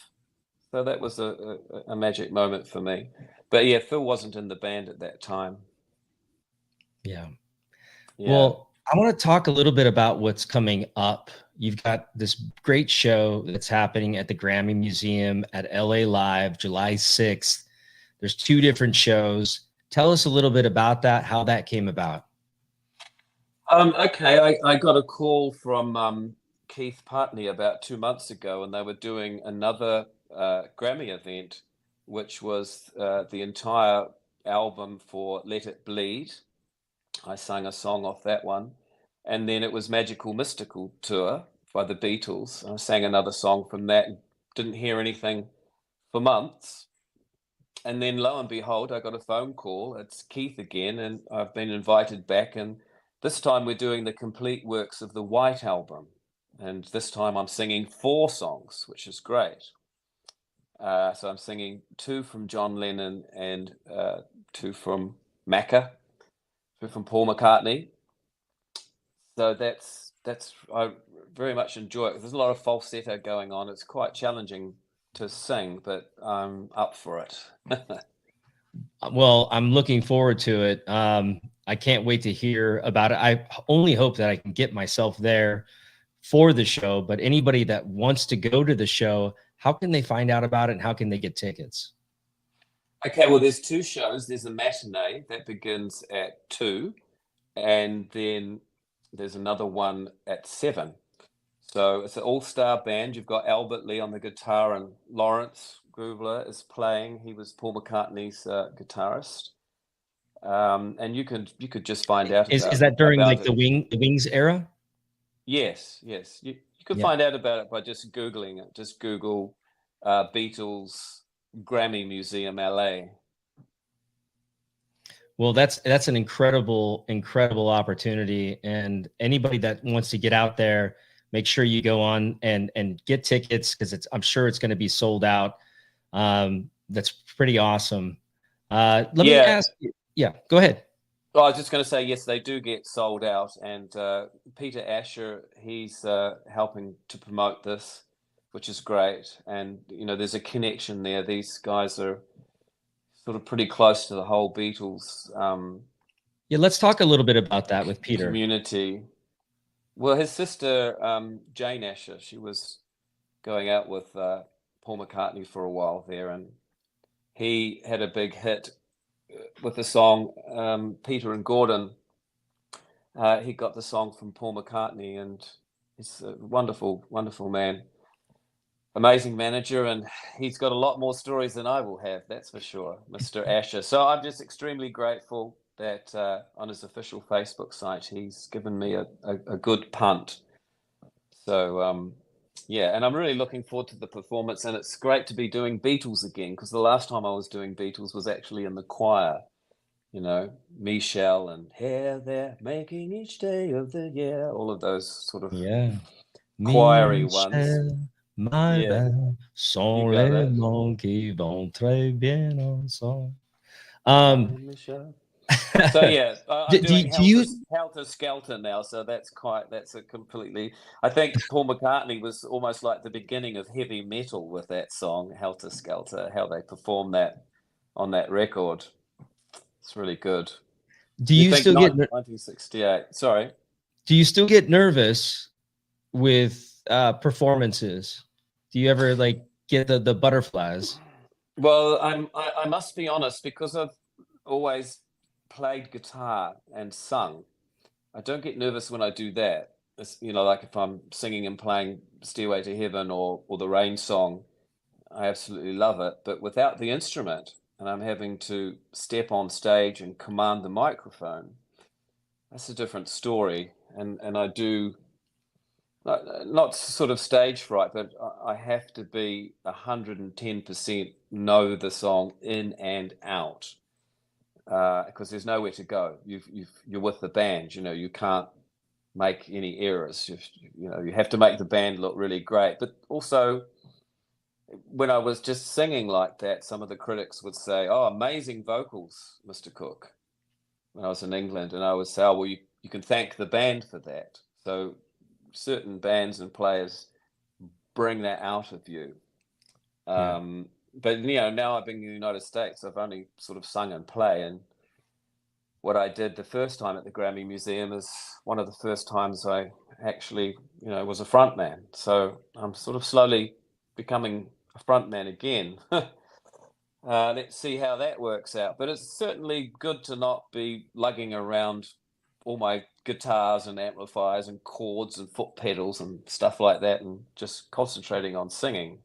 So that was a magic moment for me. But yeah, Phil wasn't in the band at that time. Yeah. Yeah. Well, I want to talk a little bit about what's coming up. You've got this great show that's happening at the Grammy Museum at LA Live, July 6th. There's 2 different shows. Tell us a little bit about that, how that came about. Okay, I got a call from Keith Putney about 2 months ago, and they were doing another Grammy event, which was the entire album for Let It Bleed. I sang a song off that one. And then it was Magical Mystical Tour by the Beatles. I sang another song from that, didn't hear anything for months. And then lo and behold, I got a phone call. It's Keith again, and I've been invited back. And this time we're doing the complete works of the White Album. And this time I'm singing 4 songs, which is great. So I'm singing 2 from John Lennon and 2 from Macca, 2 from Paul McCartney. So that's I very much enjoy it. There's a lot of falsetto going on. It's quite challenging to sing, but I'm up for it. Well, I'm looking forward to it. I can't wait to hear about it. I only hope that I can get myself there for the show, but anybody that wants to go to the show, how can they find out about it and how can they get tickets? Okay, well, there's 2 shows. There's a matinee that begins at 2, and then there's another one at 7. So it's an all-star band. You've got Albert Lee on the guitar, and Lawrence Groovler is playing. He was Paul McCartney's guitarist. And you could just find out Is about that during about like it. the Wings era? Yes. You could Yeah. find out about it by just Googling it. Just Google Beatles Grammy Museum LA. Well, that's an incredible opportunity. And anybody that wants to get out there, make sure you go on and get tickets, because I'm sure it's going to be sold out. That's pretty awesome. Let me ask you. Yeah, go ahead. Well, I was just going to say, yes, they do get sold out. And Peter Asher, he's helping to promote this, which is great. And, there's a connection there. These guys are sort of pretty close to the whole Beatles Yeah, let's talk a little bit about that with Peter. community. Well, his sister, Jane Asher, she was going out with Paul McCartney for a while there, and he had a big hit with the song Peter and Gordon. He got the song from Paul McCartney, and he's a wonderful, wonderful man. Amazing manager, and he's got a lot more stories than I will have, that's for sure, Mr. Asher. So I'm just extremely grateful that on his official Facebook site, he's given me a good punt. So, yeah, and I'm really looking forward to the performance, and it's great to be doing Beatles again, because the last time I was doing Beatles was actually in the choir, Michelle and Here They're Making Each Day of the Year, all of those sort of choiry ones. My Yeah, belle, sont you got les it. mots qui vont très bien ensemble. Michelle. So yeah, I'm doing Helter Skelter now. So that's a completely. I think Paul McCartney was almost like the beginning of heavy metal with that song Helter Skelter. How they performed that on that record, it's really good. Do you still get 1968? Sorry. Do you still get nervous with performances? Do you ever get the butterflies? Well, I must be honest, because I've always played guitar and sung. I don't get nervous when I do that. It's, like if I'm singing and playing Stairway to Heaven or the Rain song, I absolutely love it. But without the instrument, and I'm having to step on stage and command the microphone, that's a different story. And I do not sort of stage fright, but I have to be 110% know the song in and out. because there's nowhere to go. You're with the band. You can't make any errors. You have to make the band look really great. But also, when I was just singing like that, some of the critics would say, "Oh, amazing vocals, Mr. Cooke," when I was in England, and I would say, "Oh, well, you can thank the band for that." So certain bands and players bring that out of you. Yeah. But now I've been in the United States, I've only sort of sung and play, and what I did the first time at the Grammy Museum is one of the first times I actually, was a front man. So I'm sort of slowly becoming a front man again. Let's see how that works out. But it's certainly good to not be lugging around all my guitars and amplifiers and chords and foot pedals and stuff like that, and just concentrating on singing.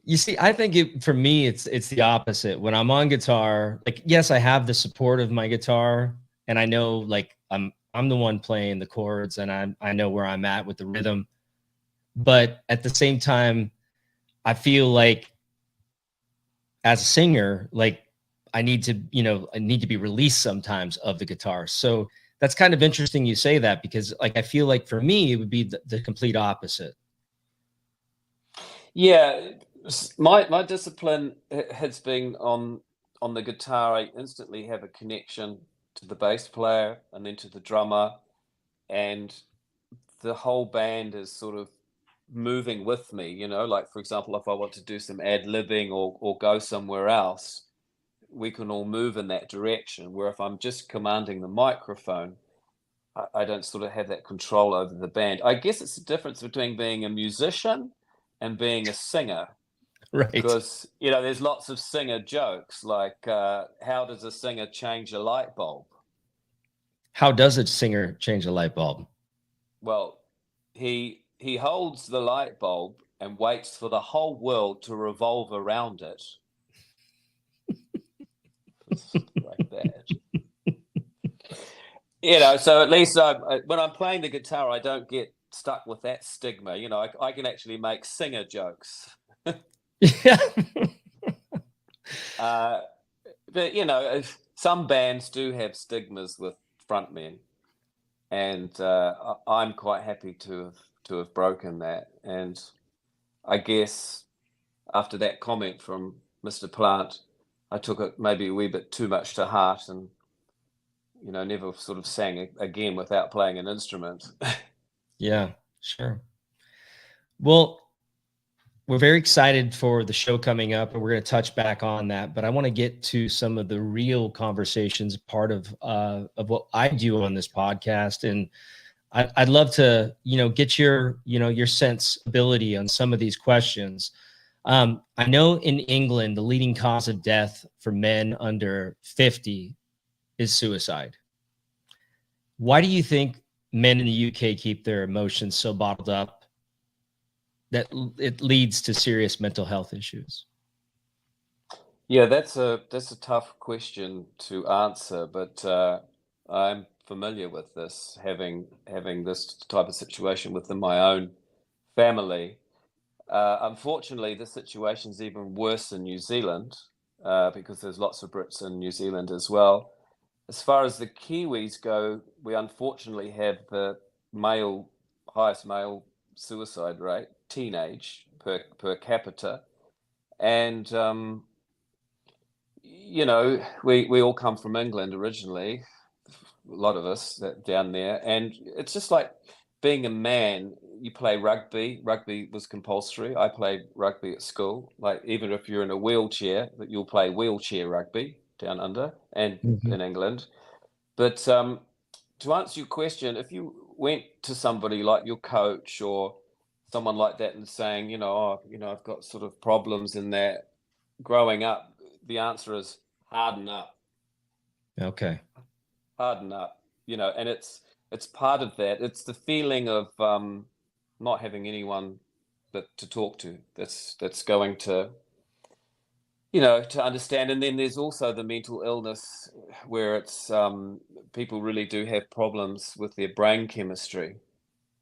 You see, I think for me, it's the opposite. When I'm on guitar, like, yes, I have the support of my guitar, and I know, like, I'm the one playing the chords, and I know where I'm at with the rhythm. But at the same time, I feel like as a singer, like, I need to be released sometimes of the guitar. So that's kind of interesting you say that, because, like, I feel like for me, it would be the complete opposite. Yeah, my discipline has been on the guitar. I instantly have a connection to the bass player and then to the drummer, and the whole band is sort of moving with me. Like, for example, if I want to do some ad-libbing or go somewhere else, we can all move in that direction. Where if I'm just commanding the microphone, I don't sort of have that control over the band. I guess it's the difference between being a musician and being a singer. Right. Because, there's lots of singer jokes, like, how does a singer change a light bulb? How does a singer change a light bulb? Well, he holds the light bulb and waits for the whole world to revolve around it. Like that. So at least when I'm playing the guitar, I don't get stuck with that stigma. I can actually make singer jokes. Yeah. But some bands do have stigmas with frontmen, and I'm quite happy to have broken that. And I guess after that comment from Mr. Plant, I took it maybe a wee bit too much to heart, and never sort of sang again without playing an instrument. Yeah, sure. Well, we're very excited for the show coming up, and we're going to touch back on that. But I want to get to some of the real conversations, part of what I do on this podcast, and I'd love to, get your sensibility on some of these questions. I know in England, the leading cause of death for men under 50 is suicide. Why do you think men in the UK keep their emotions so bottled up that it leads to serious mental health issues? Yeah, that's a tough question to answer, but I'm familiar with this, having this type of situation within my own family. Unfortunately, the situation is even worse in New Zealand, because there's lots of Brits in New Zealand as well. As far as the Kiwis go, we unfortunately have the highest male suicide rate, teenage, per capita. And we all come from England originally, a lot of us down there, and it's just like being a man. You play rugby. Rugby was compulsory. I played rugby at school. Like, even if you're in a wheelchair, that you'll play wheelchair rugby down under and in England. But to answer your question, if you went to somebody like your coach or someone like that and saying, I've got sort of problems in that growing up, the answer is harden up. Okay. Harden up, and it's part of that. It's the feeling of not having anyone to talk to that's going to, to understand. And then there's also the mental illness, where it's people really do have problems with their brain chemistry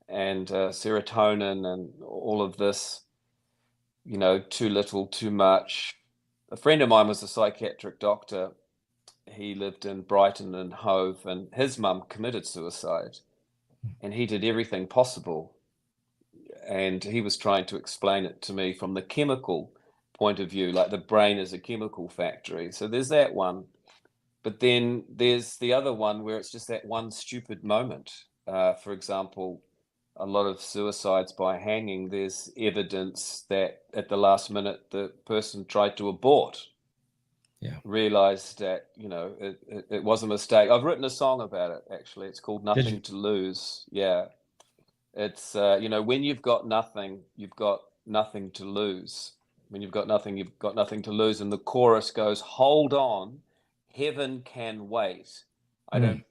and serotonin and all of this, too little, too much. A friend of mine was a psychiatric doctor. he lived in Brighton and Hove, and his mum committed suicide, and he did everything possible. And he was trying to explain it to me from the chemical point of view, like the brain is a chemical factory. So there's that one. But then there's the other one where it's just that one stupid moment. For example, a lot of suicides by hanging, there's evidence that at the last minute the person tried to abort. Yeah. Realized that, it was a mistake. I've written a song about it, actually. It's called Did Nothing you? to Lose. Yeah. It's, when you've got nothing, you've got nothing to lose. When you've got nothing, you've got nothing to lose. And the chorus goes, hold on, heaven can wait. I Mm, don't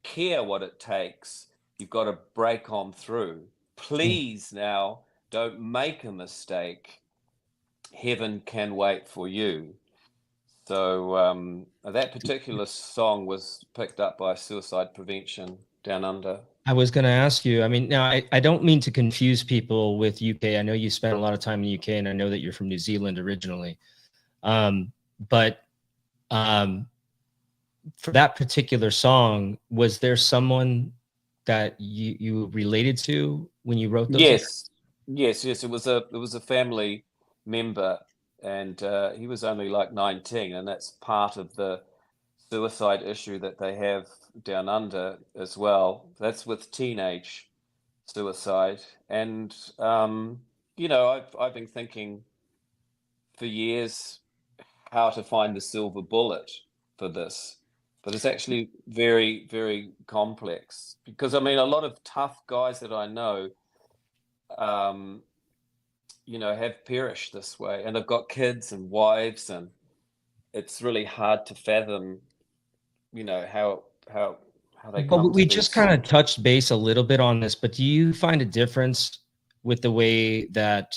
care what it takes. You've got to break on through. Please now, don't make a mistake. Heaven can wait for you. So that particular song was picked up by Suicide Prevention Down Under. I was going to ask you, I mean, now I don't mean to confuse people with UK. I know you spent a lot of time in the UK, and I know that you're from New Zealand originally. But for that particular song, was there someone that you related to when you wrote those? Yes. It was a family member, and he was only like 19, and that's part of the suicide issue that they have down under as well. That's with teenage suicide, and I've been thinking for years how to find the silver bullet for this, but it's actually very, very complex, because I mean a lot of tough guys that I know have perished this way, and they've got kids and wives, and it's really hard to fathom how they But come to we just these. kind of touched base a little bit on this, but do you find a difference with the way that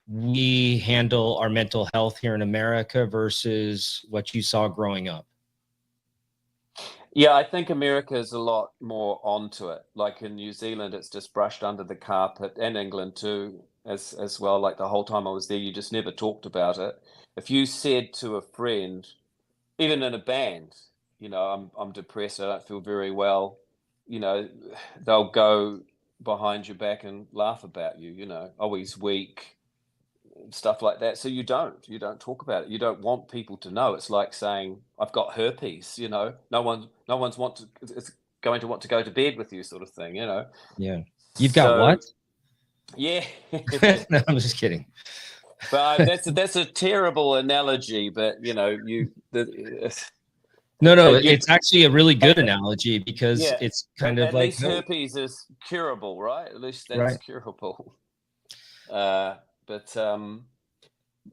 we handle our mental health here in America versus what you saw growing up? Yeah, I think America is a lot more onto it. Like in New Zealand, it's just brushed under the carpet, and England too, as well. Like the whole time I was there, you just never talked about it. If you said to a friend, even in a band, I'm depressed, I don't feel very well, you know, they'll go behind your back and laugh about you, oh, he's weak, stuff like that. So you don't talk about it. You don't want people to know. It's like saying, I've got herpes, no one's it's going to want to go to bed with you, sort of thing. Yeah. You've got So what? yeah. No, I'm just kidding. But that's a terrible analogy, but No, you it's actually a really good analogy, because yeah, it's kind of at like, least no, herpes is curable, right? At least that's right. curable. But Well,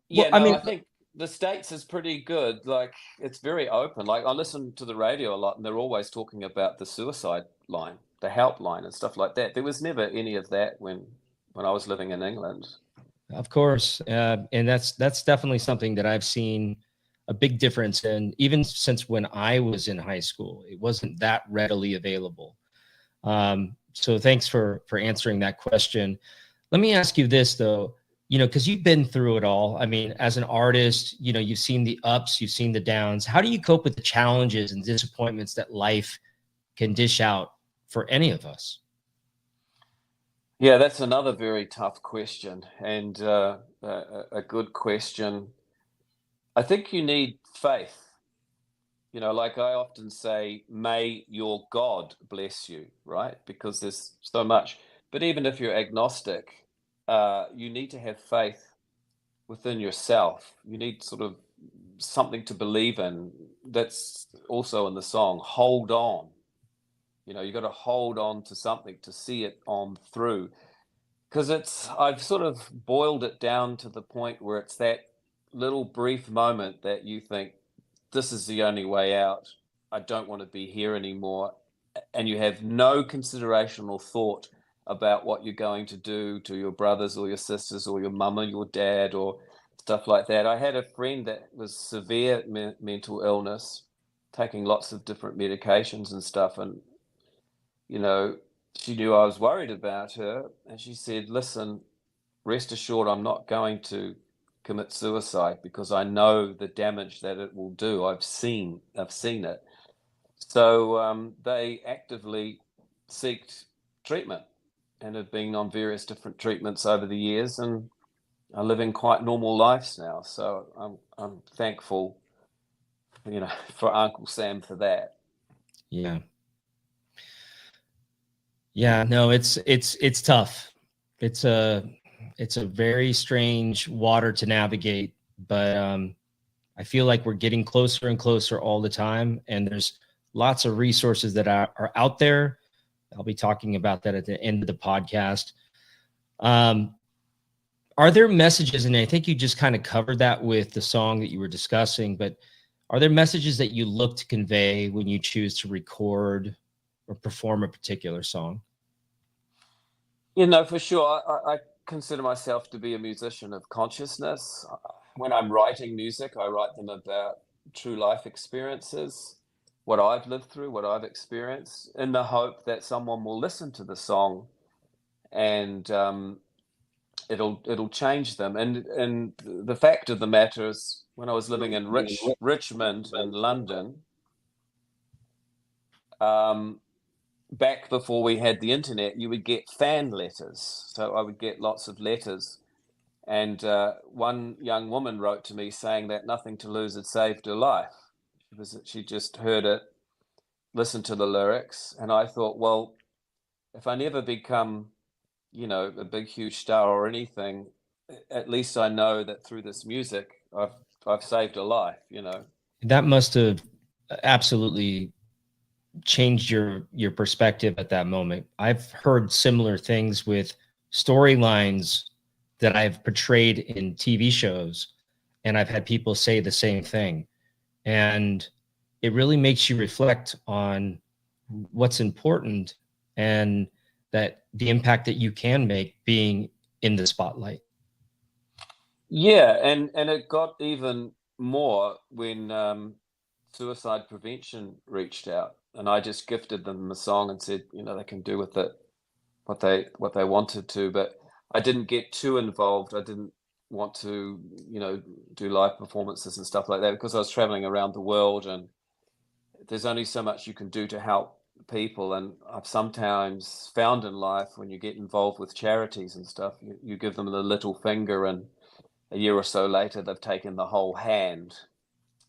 yeah, I no, mean, I think the States is pretty good. Like, it's very open. Like, I listen to the radio a lot, and they're always talking about the suicide line, the helpline, and stuff like that. There was never any of that when I was living in England. of course. And that's definitely something that I've seen a big difference in, even since when I was in high school. It wasn't that readily available. So thanks for answering that question. Let me ask you this, though, because you've been through it all. I mean, as an artist, you've seen the ups, you've seen the downs. How do you cope with the challenges and disappointments that life can dish out for any of us? Yeah, that's another very tough question, and a good question. I think you need faith. Like I often say, may your God bless you, right? Because there's so much. But even if you're agnostic, you need to have faith within yourself. You need sort of something to believe in. That's also in the song, hold on. You got to hold on to something to see it on through. Because I've sort of boiled it down to the point where it's that little brief moment that you think, this is the only way out. I don't want to be here anymore. And you have no consideration or thought about what you're going to do to your brothers or your sisters or your mum or your dad or stuff like that. I had a friend that was severe mental illness, taking lots of different medications and stuff. And, she knew I was worried about her. And she said, listen, rest assured, I'm not going to commit suicide because I know the damage that it will do. I've seen it. So they actively seeked treatment and have been on various different treatments over the years and are living quite normal lives now. So I'm thankful, for Uncle Sam for that. Yeah. Yeah, no, it's tough. It's a very strange water to navigate, but I feel like we're getting closer and closer all the time, and there's lots of resources that are out there. I'll be talking about that at the end of the podcast. Are there messages, and I think you just kind of covered that with the song that you were discussing, but are there messages that you look to convey when you choose to record or perform a particular song? For sure. I consider myself to be a musician of consciousness. When I'm writing music, I write them about true life experiences, what I've lived through, what I've experienced, in the hope that someone will listen to the song and it'll change them. And the fact of the matter is, when I was living in Richmond in London, back before we had the internet, you would get fan letters. So I would get lots of letters. And one young woman wrote to me saying that Nothing to Lose had saved her life. She just heard it, listened to the lyrics. And I thought, well, if I never become, a big, huge star or anything, at least I know that through this music, I've saved a life, That must have absolutely changed your perspective at that moment. I've heard similar things with storylines that I've portrayed in TV shows, and I've had people say the same thing. And it really makes you reflect on what's important and that the impact that you can make being in the spotlight. Yeah, and it got even more when suicide prevention reached out, and I just gifted them a song and said, they can do with it what they wanted to, but I didn't get too involved. I didn't want to, do live performances and stuff like that because I was traveling around the world, and there's only so much you can do to help people. And I've sometimes found in life, when you get involved with charities and stuff, you give them the little finger, and a year or so later they've taken the whole hand.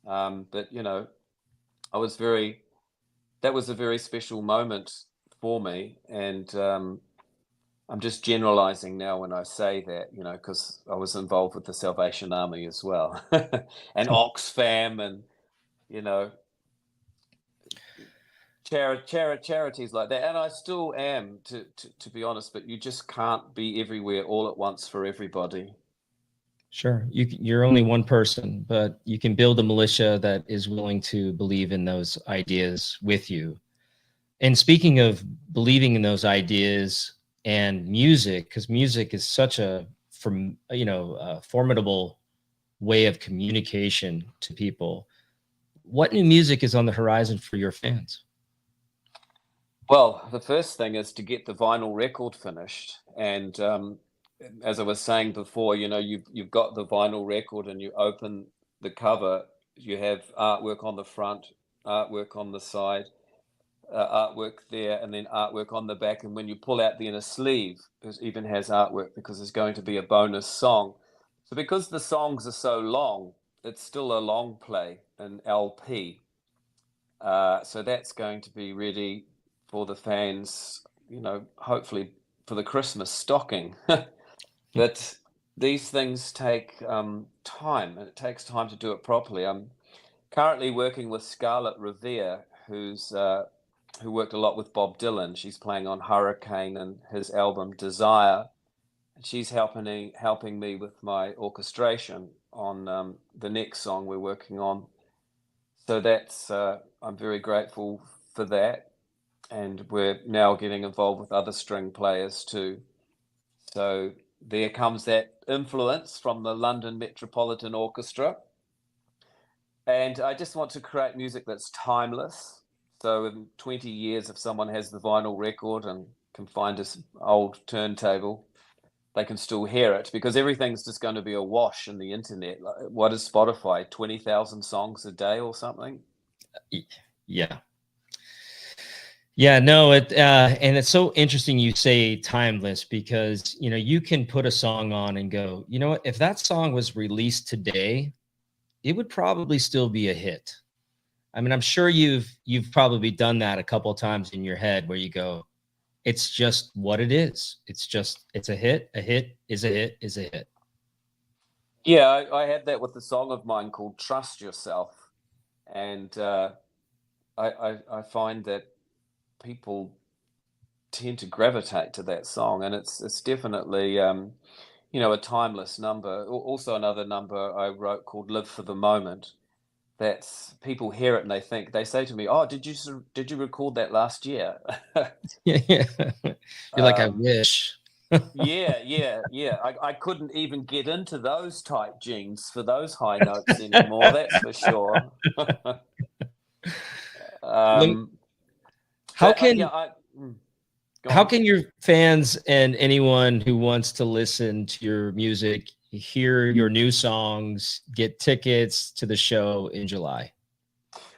But that was a very special moment for me, and I'm just generalizing now when I say that, because I was involved with the Salvation Army as well, and Oxfam, and charities like that, and I still am, to be honest. But you just can't be everywhere all at once for everybody. Sure. You're only one person, but you can build a militia that is willing to believe in those ideas with you. And speaking of believing in those ideas and music, because music is such a formidable way of communication to people. What new music is on the horizon for your fans? Well, the first thing is to get the vinyl record finished, and as I was saying before, you've got the vinyl record, and you open the cover, you have artwork on the front, artwork on the side, artwork there, and then artwork on the back. And when you pull out the inner sleeve, it even has artwork because there's going to be a bonus song. So because the songs are so long, it's still a long play, an LP. So that's going to be ready for the fans, hopefully for the Christmas stocking. But these things take time, and it takes time to do it properly. I'm currently working with Scarlett Revere, who worked a lot with Bob Dylan. She's playing on Hurricane and his album Desire. And she's helping me with my orchestration on the next song we're working on. So that's I'm very grateful for that. And we're now getting involved with other string players too. So there comes that influence from the London Metropolitan Orchestra. And I just want to create music that's timeless. So in 20 years, if someone has the vinyl record and can find this old turntable, they can still hear it, because everything's just going to be a wash in the internet. Like, what is Spotify? 20,000 songs a day or something? Yeah. Yeah, no, and it's so interesting you say timeless, because you can put a song on and go, you know what, if that song was released today, it would probably still be a hit. I mean, I'm sure you've probably done that a couple of times in your head, where you go, it's just what it is. It's a hit. A hit is a hit is a hit. Yeah, I had that with a song of mine called Trust Yourself. And I find that people tend to gravitate to that song, and it's definitely a timeless number. Also, another number I wrote called Live for the Moment. That's, people hear it and they say to me, "Oh, did you record that last year?" Yeah. You're like, I wish. Yeah. I couldn't even get into those tight jeans for those high notes anymore, that's for sure. Lem- um, How but can yeah, go how on. can your fans and anyone who wants to listen to your music hear your new songs, get tickets to the show in July?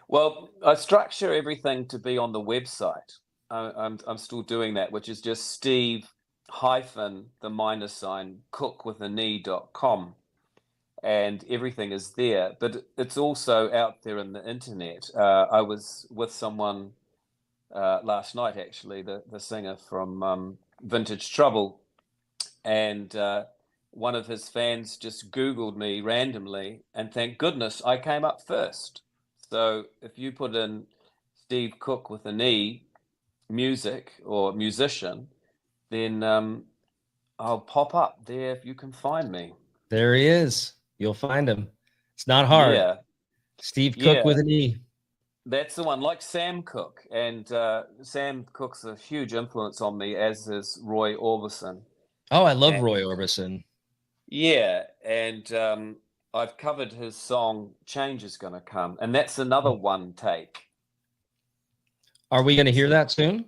Well, I structure everything to be on the website. I'm still doing that, which is just Steve hyphen the minus sign Cook with an e.com, and everything is there. But it's also out there in the internet. I was with someone last night, actually, the singer from Vintage Trouble, and one of his fans just Googled me randomly, and thank goodness I came up first. So if you put in Steve Cooke with an E, music or musician, then I'll pop up there if you can find me. There he is. You'll find him. It's not hard. Yeah, Steve Cooke with yeah, an E. that's the one. Like Sam Cooke, and Sam Cooke's a huge influence on me, as is Roy Orbison. Oh, I love And Roy Orbison. yeah, and I've covered his song "Change Is Gonna Come," and that's another one take. Are we going to hear So, that soon?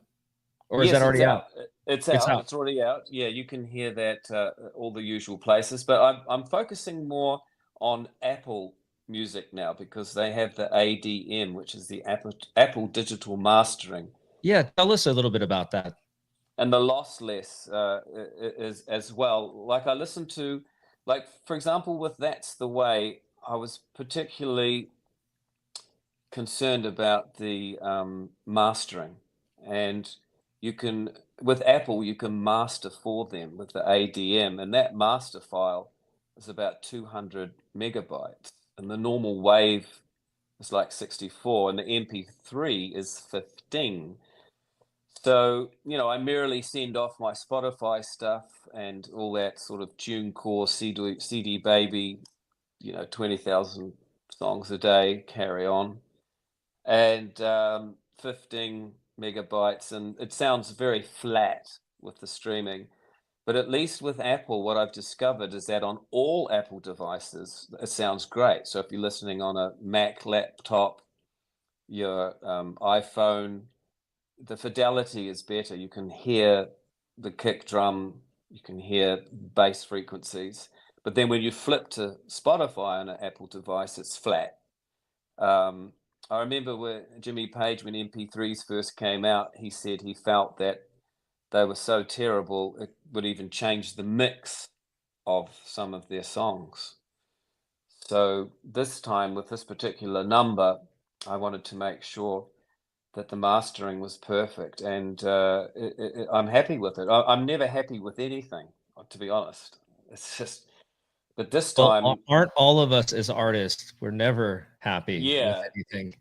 Or is that yes, it's already out? out. It's It's out. out. It's already out. Yeah, you can hear that all the usual places. But I'm focusing more on Apple Music now, because they have the ADM, which is the Apple Digital Mastering, Yeah, tell us a little bit about that. and the lossless is as well. Like, I listen to, like, for example, with That's the Way, I was particularly concerned about the mastering, and you can, with Apple, you can master for them with the ADM, and that master file is about 200 megabytes, and the normal wave is like 64, and the MP3 is 15. So, I merely send off my Spotify stuff and all that sort of TuneCore, CD Baby, 20,000 songs a day, carry on, and 15 megabytes. And it sounds very flat with the streaming. But at least with Apple, what I've discovered is that on all Apple devices, it sounds great. So if you're listening on a Mac laptop, your iPhone, the fidelity is better. You can hear the kick drum, you can hear bass frequencies. But then when you flip to Spotify on an Apple device, it's flat. I remember when Jimmy Page, when MP3s first came out, he said he felt that they were so terrible it would even change the mix of some of their songs. So this time, with this particular number, I wanted to make sure that the mastering was perfect, and I'm happy with it. I'm never happy with anything, to be honest. It's just, but this Well, time, aren't all of us as artists? We're never happy with yeah, anything.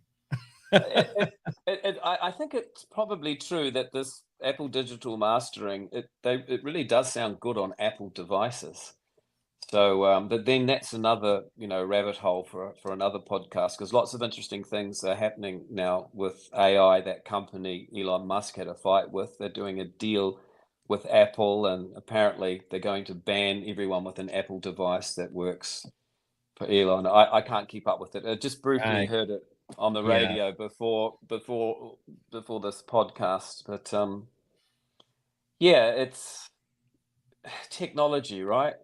I think it's probably true that this Apple digital mastering, it really does sound good on Apple devices. So, but then that's another, rabbit hole for another podcast, because lots of interesting things are happening now with AI. That company Elon Musk had a fight with. They're doing a deal with Apple, and apparently they're going to ban everyone with an Apple device that works for Elon. I can't keep up with it. I just briefly Right. heard it on the Yeah. radio before this podcast, but yeah, technology, right?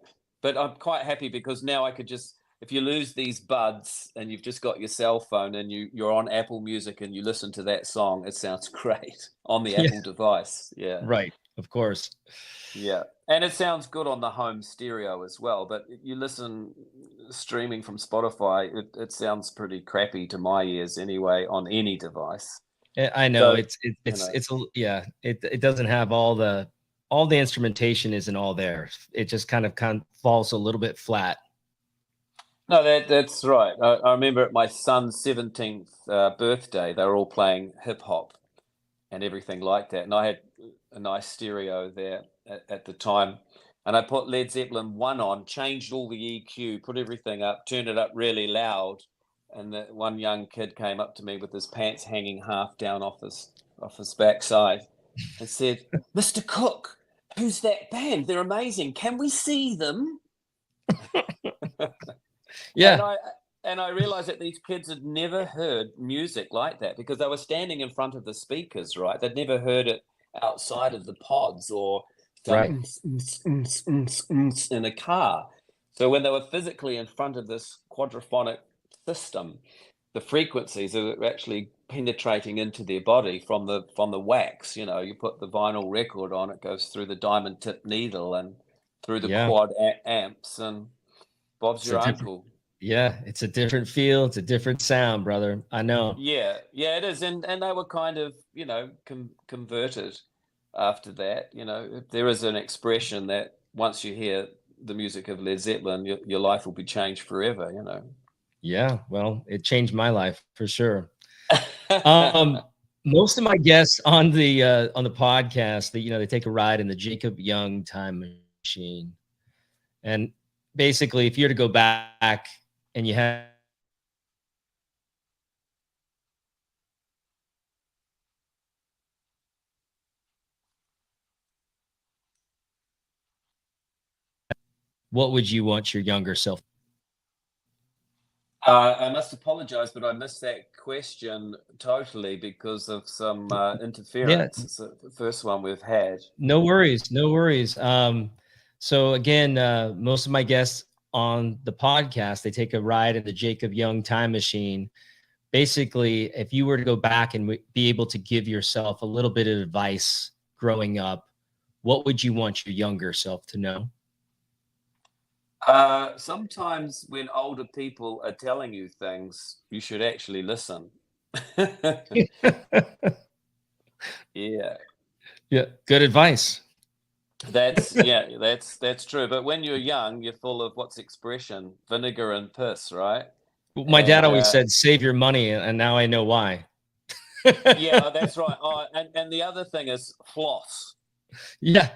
But I'm quite happy because now I could just, if you lose these buds and you've just got your cell phone and you're on Apple Music and you listen to that song, it sounds great on the Yeah, Apple device. Yeah. right. Of course. Yeah. And it sounds good on the home stereo as well, but you listen streaming from Spotify, it sounds pretty crappy to my ears anyway on any device. I know So, you it's know, yeah, it doesn't have all the instrumentation isn't all there. It just kind of falls a little bit flat. no, that's right. I remember at my son's 17th birthday, they were all playing hip hop and everything like that. And I had a nice stereo there at the time. And I put Led Zeppelin 1 on, changed all the EQ, put everything up, turned it up really loud. And the one young kid came up to me with his pants hanging half down off his backside and said, "Mr. Cook, who's that band? They're amazing. Can we see them?" And Yeah, I realized that these kids had never heard music like that because they were standing in front of the speakers, right? They'd never heard it outside of the pods or some right. in a car. So when they were physically in front of this quadraphonic system, the frequencies are actually penetrating into their body from the wax. You know, you put the vinyl record on, it goes through the diamond tip needle and through the Yeah. quad amps, and Bob's It's a your different uncle. yeah, it's a different feel, it's a different sound, brother. I know. Yeah, yeah, it is, and they were kind of, converted after that. You know, there is an expression that once you hear the music of Led Zeppelin, your life will be changed forever. You know. Yeah, well, it changed my life for sure. Um, most of my guests on the podcast, they take a ride in the Jacob Young time machine. And basically, if you were to go back and you had what would you want your younger self? I must apologize, but I missed that question totally because of some Yeah, interference. It's the first one we've had. no worries, no worries. So again, most of my guests on the podcast, they take a ride in the Jacob Young time machine. Basically, if you were to go back and be able to give yourself a little bit of advice growing up, what would you want your younger self to know? Sometimes when older people are telling you things, you should actually listen. Yeah, Yeah, good advice. that's true. But when you're young, you're full of what's the expression? Vinegar and piss, right? My dad And always said, "Save your money," and now I know why. yeah, that's right. Oh, and the other thing is floss. Yeah,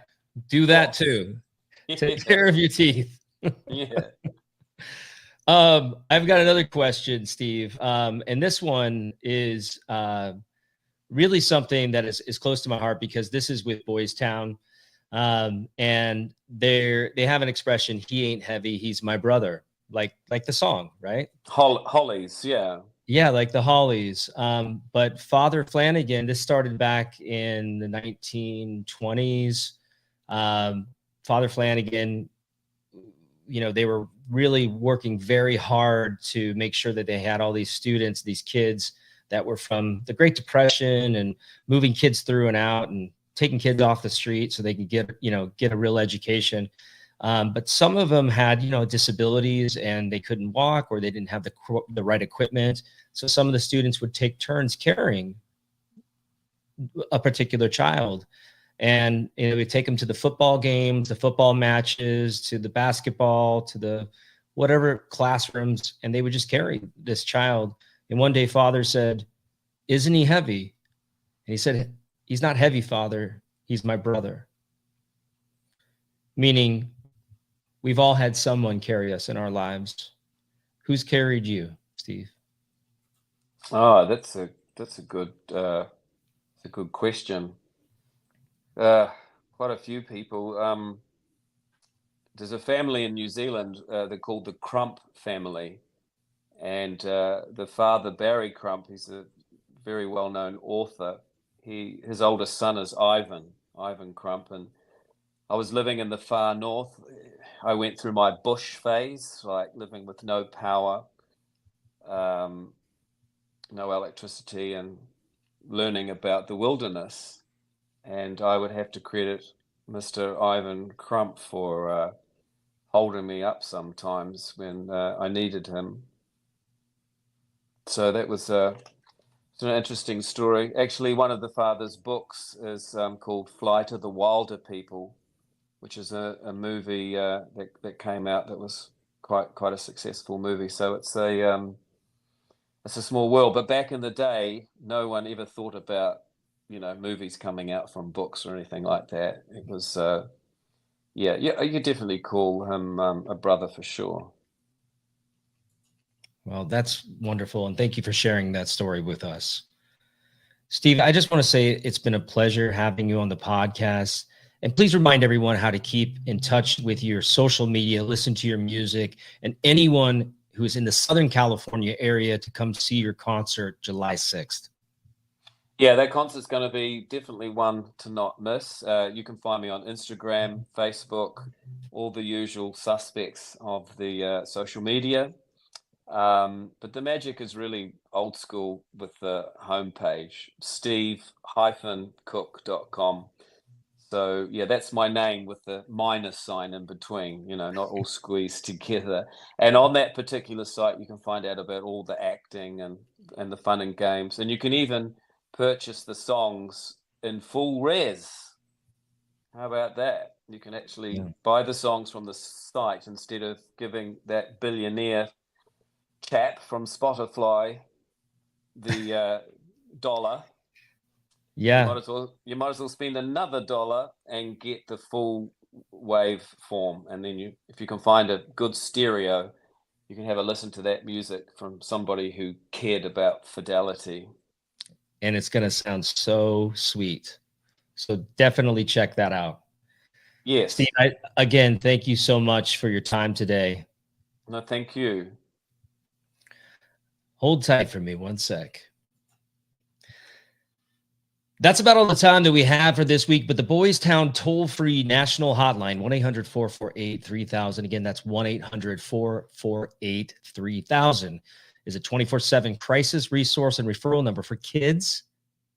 do that Floss. too. Take Yeah, care of your teeth. yeah. I've got another question, Steve. And this one is really something that is close to my heart because this is with Boys Town. And they have an expression, he ain't heavy, he's my brother, like the song, right? Hollies, yeah. Yeah, like the Hollies. But Father Flanagan, this started back in the 1920s. Father Flanagan, they were really working very hard to make sure that they had all these students, these kids that were from the Great Depression and moving kids through and out and taking kids off the street so they can get a real education. But some of them had, disabilities and they couldn't walk or they didn't have the right equipment. So some of the students would take turns carrying a particular child. And we'd take them to the football games, the football matches, to the basketball, to the whatever classrooms, and they would just carry this child. And one day, Father said, "Isn't he heavy?" And he said, "He's not heavy, Father. He's my brother." Meaning, we've all had someone carry us in our lives. Who's carried you, Steve? Oh, that's a good question. Uh, Quite a few people. There's a family in New Zealand. They're called the Crump family, and the father, Barry Crump, he's a very well-known author. His oldest son is Ivan Crump, and I was living in the far north. I went through my bush phase, like living with no power, um, no electricity, and learning about the wilderness. And I would have to credit Mr. Ivan Crump for holding me up sometimes when I needed him. So that was it's an interesting story. Actually, one of the father's books is called Fly to the Wilder People, which is a movie that came out that was quite a successful movie. So it's a small world. But back in the day, no one ever thought about movies coming out from books or anything like that. It was yeah, you could definitely call him a brother for sure. Well, that's wonderful. And thank you for sharing that story with us. Steve, I just want to say it's been a pleasure having you on the podcast. And please remind everyone how to keep in touch with your social media, listen to your music, and anyone who is in the Southern California area to come see your concert July 6th. Yeah, that concert's going to be definitely one to not miss. You can find me on Instagram, Facebook, all the usual suspects of the social media. But the magic is really old school with the homepage, steve-cooke.com. So yeah, that's my name with the minus sign in between, not all squeezed together. And on that particular site, you can find out about all the acting and the fun and games. And you can even purchase the songs in full res. How about that? You can actually buy the songs from the site instead of giving that billionaire chap from Spotify the dollar. Yeah. You might as well spend another $1 and get the full wave form. And then if you can find a good stereo, you can have a listen to that music from somebody who cared about fidelity. And it's going to sound so sweet. So definitely check that out. Yes. Steve, again, thank you so much for your time today. No, thank you. Hold tight for me 1 sec. That's about all the time that we have for this week, but the Boys Town toll-free national hotline, 1-800-448-3000. Again, that's 1-800-448-3000 is a 24/7 crisis resource and referral number for kids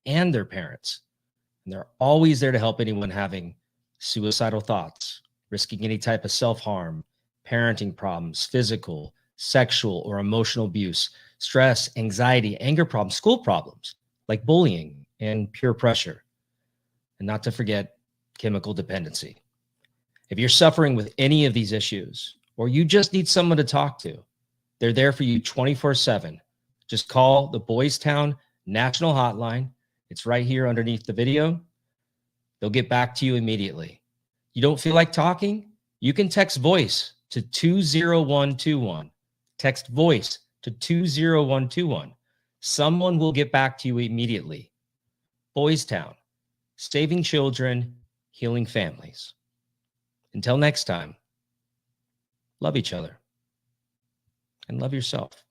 and their parents. And they're always there to help anyone having suicidal thoughts, risking any type of self-harm, parenting problems, physical, sexual, or emotional abuse, stress, anxiety, anger problems, school problems like bullying and peer pressure, and not to forget chemical dependency. If you're suffering with any of these issues, or you just need someone to talk to, they're there for you 24/7. Just call the Boys Town National Hotline. It's right here underneath the video. They'll get back to you immediately. You don't feel like talking? You can text voice to 20121. Text voice to 20121. Someone will get back to you immediately. Boys Town, saving children, healing families. Until next time, love each other and love yourself.